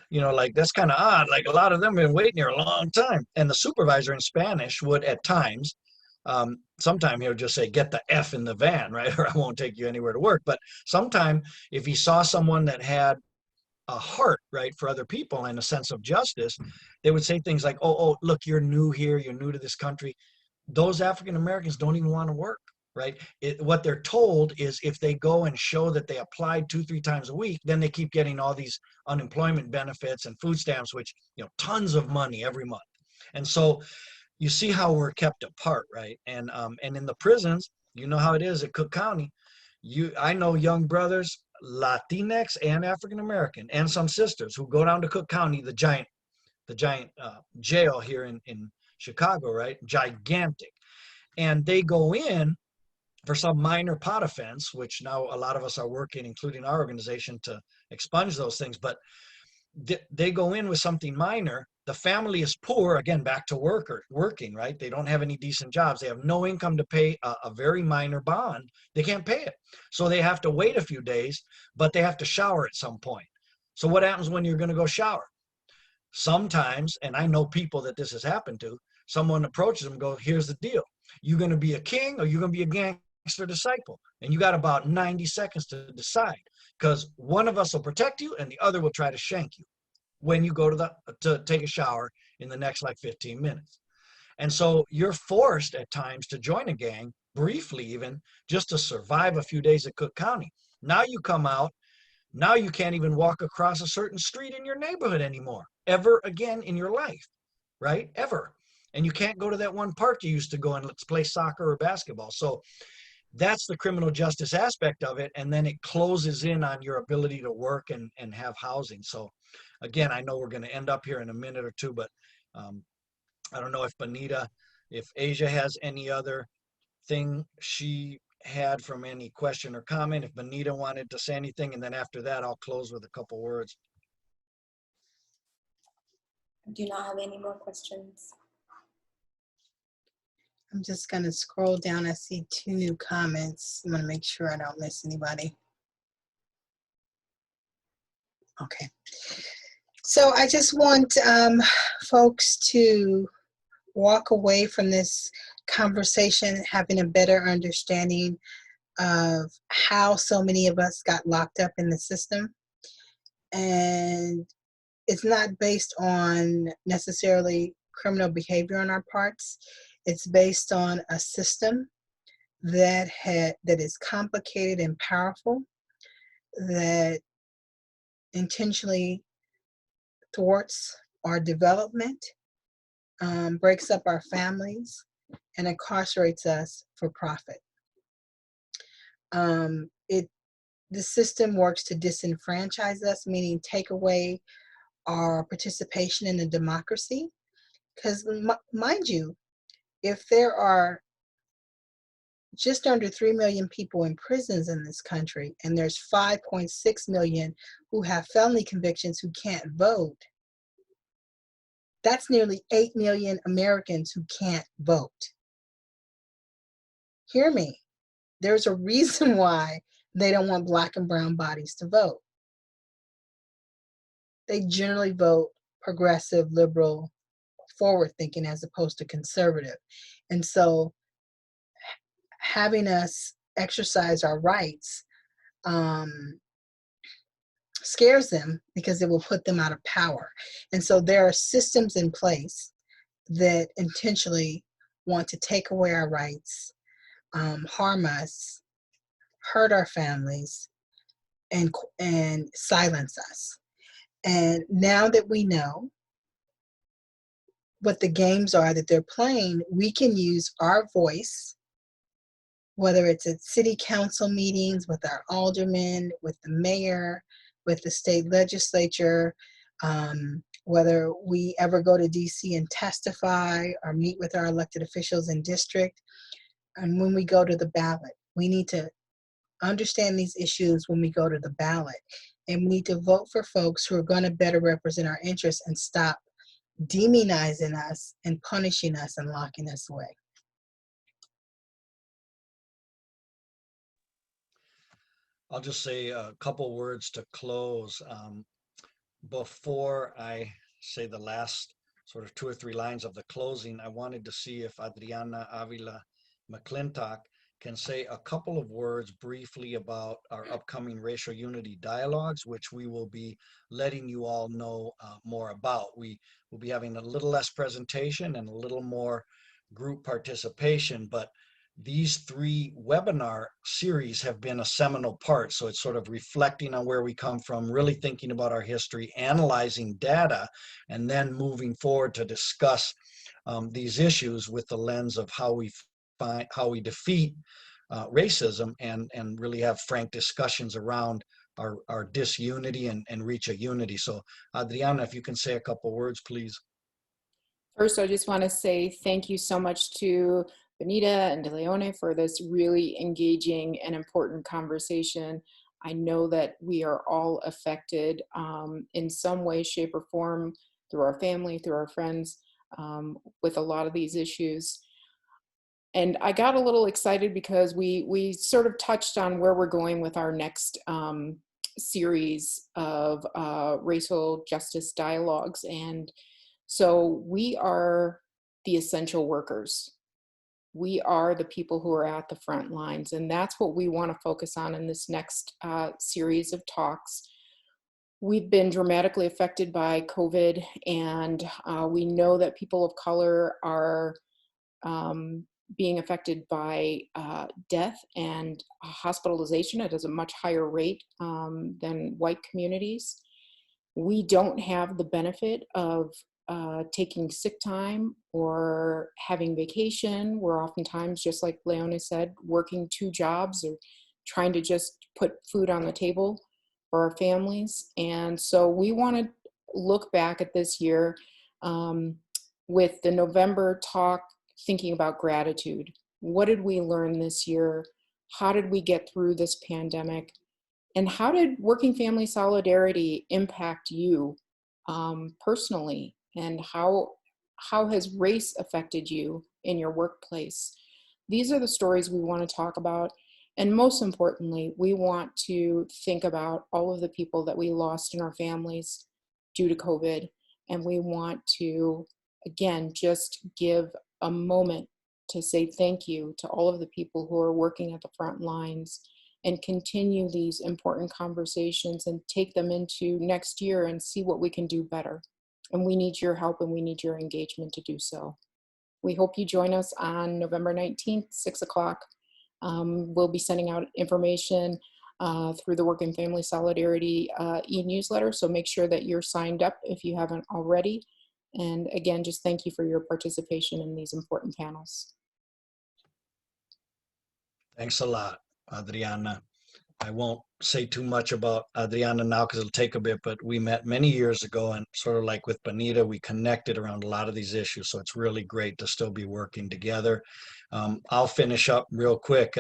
You know, like, that's kind of odd. Like, a lot of them have been waiting here a long time. And the supervisor in Spanish would at times, sometime he would just say, get the F in the van, right? Or I won't take you anywhere to work. But sometime if he saw someone that had a heart, right, for other people and a sense of justice, they would say things like, oh, look, you're new here, you're new to this country. Those African Americans don't even want to work, right? What they're told is if they go and show that they applied 2-3 times a week, then they keep getting all these unemployment benefits and food stamps, which, you know, tons of money every month. And so you see how we're kept apart, right? And in the prisons, you know how it is at Cook County. I know young brothers, Latinx and African American, and some sisters who go down to Cook County, the giant jail here in Chicago, right? Gigantic. And they go in for some minor pot offense, which now a lot of us are working, including our organization, to expunge those things. But they go in with something minor. The family is poor, again, back to working, right? They don't have any decent jobs. They have no income to pay a very minor bond. They can't pay it. So they have to wait a few days, but they have to shower at some point. So what happens when you're going to go shower? Sometimes, and I know people that this has happened to, someone approaches them and goes, here's the deal. You're going to be a king or you're going to be a gangster disciple. And you got about 90 seconds to decide, because one of us will protect you and the other will try to shank you when you go to take a shower in the next like 15 minutes. And so you're forced at times to join a gang, briefly even, just to survive a few days at Cook County. Now you come out, now you can't even walk across a certain street in your neighborhood anymore, ever again in your life, right? Ever. And you can't go to that one park you used to go and let's play soccer or basketball. So that's the criminal justice aspect of it. And then it closes in on your ability to work and have housing. So again, I know we're going to end up here in a minute or two, but I don't know if Benetta, if Asia has any other thing she had from any question or comment, if Benetta wanted to say anything, and then after that, I'll close with a couple words. I do not have any more questions. I'm just going to scroll down. I see 2 new comments. I'm going to make sure I don't miss anybody. Okay. So I just want folks to walk away from this conversation having a better understanding of how so many of us got locked up in the system. And it's not based on necessarily criminal behavior on our parts. It's based on a system that is complicated and powerful, that intentionally thwarts our development, breaks up our families, and incarcerates us for profit. The system works to disenfranchise us, meaning take away our participation in the democracy. Because mind you, if there are just under 3 million people in prisons in this country, and there's 5.6 million who have felony convictions who can't vote, that's nearly 8 million Americans who can't vote. Hear me. There's a reason why they don't want Black and brown bodies to vote. They generally vote progressive, liberal, forward thinking as opposed to conservative. And so having us exercise our rights scares them because it will put them out of power. And so there are systems in place that intentionally want to take away our rights, harm us, hurt our families, and silence us. And now that we know what the games are that they're playing, we can use our voice, whether it's at city council meetings with our aldermen, with the mayor, with the state legislature, whether we ever go to DC and testify or meet with our elected officials in district. And when we go to the ballot, we need to understand these issues when we go to the ballot. And we need to vote for folks who are going to better represent our interests and stop demonizing us and punishing us and locking us away. I'll just say a couple words to close. Before I say the last sort of 2 or 3 lines of the closing, I wanted to see if Adriana Avila McClintock can say a couple of words briefly about our upcoming racial unity dialogues, which we will be letting you all know more about. We will be having a little less presentation and a little more group participation, but these 3 webinar series have been a seminal part. So it's sort of reflecting on where we come from, really thinking about our history, analyzing data, and then moving forward to discuss these issues with the lens of how we defeat racism and really have frank discussions around our disunity and reach a unity. So Adriana, if you can say a couple words, please. First, I just want to say thank you so much to Benetta and De Leone for this really engaging and important conversation. I know that we are all affected in some way, shape, or form through our family, through our friends, with a lot of these issues. And I got a little excited because we sort of touched on where we're going with our next series of racial justice dialogues. And so we are the essential workers. We are the people who are at the front lines. And that's what we want to focus on in this next series of talks. We've been dramatically affected by COVID, and we know that people of color are being affected by death and hospitalization at a much higher rate than white communities. We don't have the benefit of taking sick time or having vacation. We're oftentimes, just like Leone said, working 2 jobs or trying to just put food on the table for our families. And so we want to look back at this year with the November talk, thinking about gratitude. What did we learn this year? How did we get through this pandemic? And how did working family solidarity impact you personally? And how has race affected you in your workplace? These are the stories we want to talk about. And most importantly, we want to think about all of the people that we lost in our families due to COVID. And we want to, again, just give a moment to say thank you to all of the people who are working at the front lines, and continue these important conversations and take them into next year and see what we can do better. And we need your help and we need your engagement to do so. We hope you join us on November 19th, 6 o'clock. We'll be sending out information through the Working Family Solidarity e-newsletter, so make sure that you're signed up if you haven't already. And again, just thank you for your participation in these important panels. Thanks a lot, Adriana. I won't say too much about Adriana now because it'll take a bit, but we met many years ago, and sort of like with Benetta, we connected around a lot of these issues. So it's really great to still be working together. I'll finish up real quick.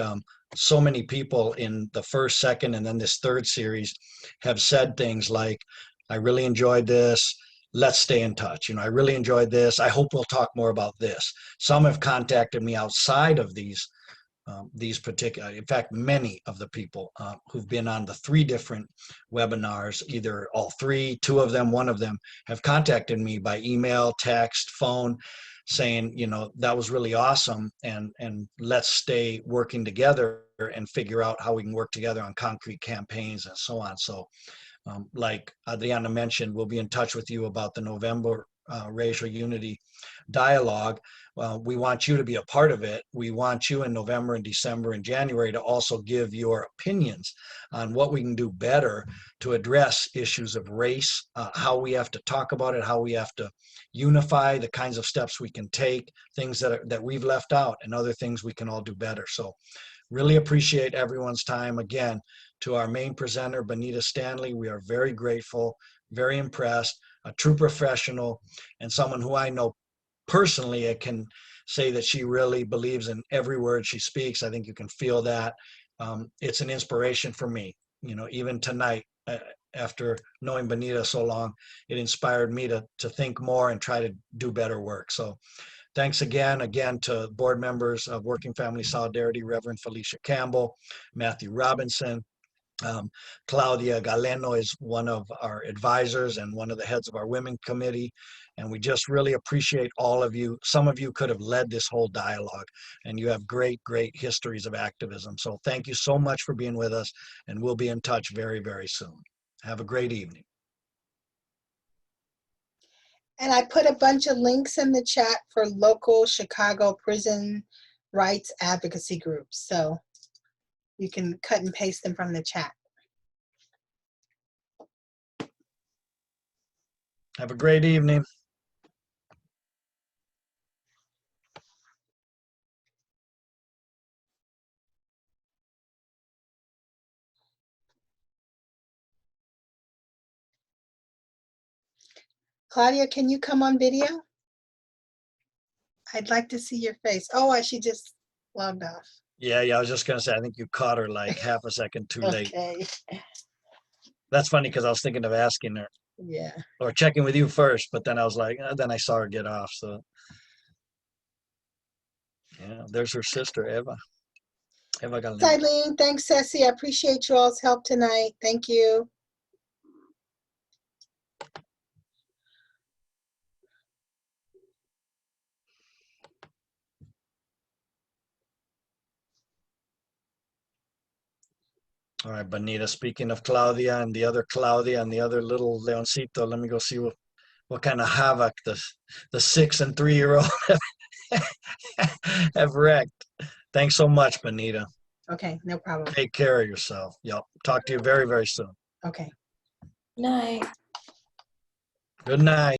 So many people in the first, second, and then this third series have said things like, I really enjoyed this. Let's stay in touch. I really enjoyed this. I hope we'll talk more about this. Some have contacted me outside of these particular, in fact, many of the people who've been on the 3 different webinars, either all 3, 2 of them, 1 of them, have contacted me by email, text, phone, saying, that was really awesome, and let's stay working together and figure out how we can work together on concrete campaigns and so on. So like Adriana mentioned, we'll be in touch with you about the November Racial Unity Dialogue. We want you to be a part of it. We want you in November and December and January to also give your opinions on what we can do better to address issues of race, how we have to talk about it, how we have to unify, the kinds of steps we can take, things that we've left out, and other things we can all do better. So really appreciate everyone's time. Again, to our main presenter, Benetta Standly, we are very grateful, very impressed, a true professional, and someone who I know personally. I can say that she really believes in every word she speaks. I think you can feel that. It's an inspiration for me. Even tonight, after knowing Benetta so long, it inspired me to think more and try to do better work. So thanks again to board members of Working Family Solidarity, Reverend Felicia Campbell, Matthew Robinson. Claudia Galeno is one of our advisors and one of the heads of our women committee. And we just really appreciate all of you. Some of you could have led this whole dialogue, and you have great, great histories of activism. So thank you so much for being with us, and we'll be in touch very, very soon. Have a great evening. And I put a bunch of links in the chat for local Chicago prison rights advocacy groups. So you can cut and paste them from the chat. Have a great evening. Claudia, can you come on video? I'd like to see your face. Oh, she just logged off. Yeah, I was just going to say, I think you caught her like half a second too late. Okay. That's funny because I was thinking of asking her. Yeah. Or checking with you first, but then I was like, then I saw her get off. So yeah, there's her sister, Eva. Eva Galeno. Eileen, thanks, Ceci. I appreciate you all's help tonight. Thank you. All right, Benetta, speaking of Claudia and the other Claudia and the other little Leoncito, let me go see what kind of havoc the 6 and 3-year-old have wrecked. Thanks so much, Benetta. Okay, no problem. Take care of yourself. Yep. Talk to you very, very soon. Okay. Night. Good night.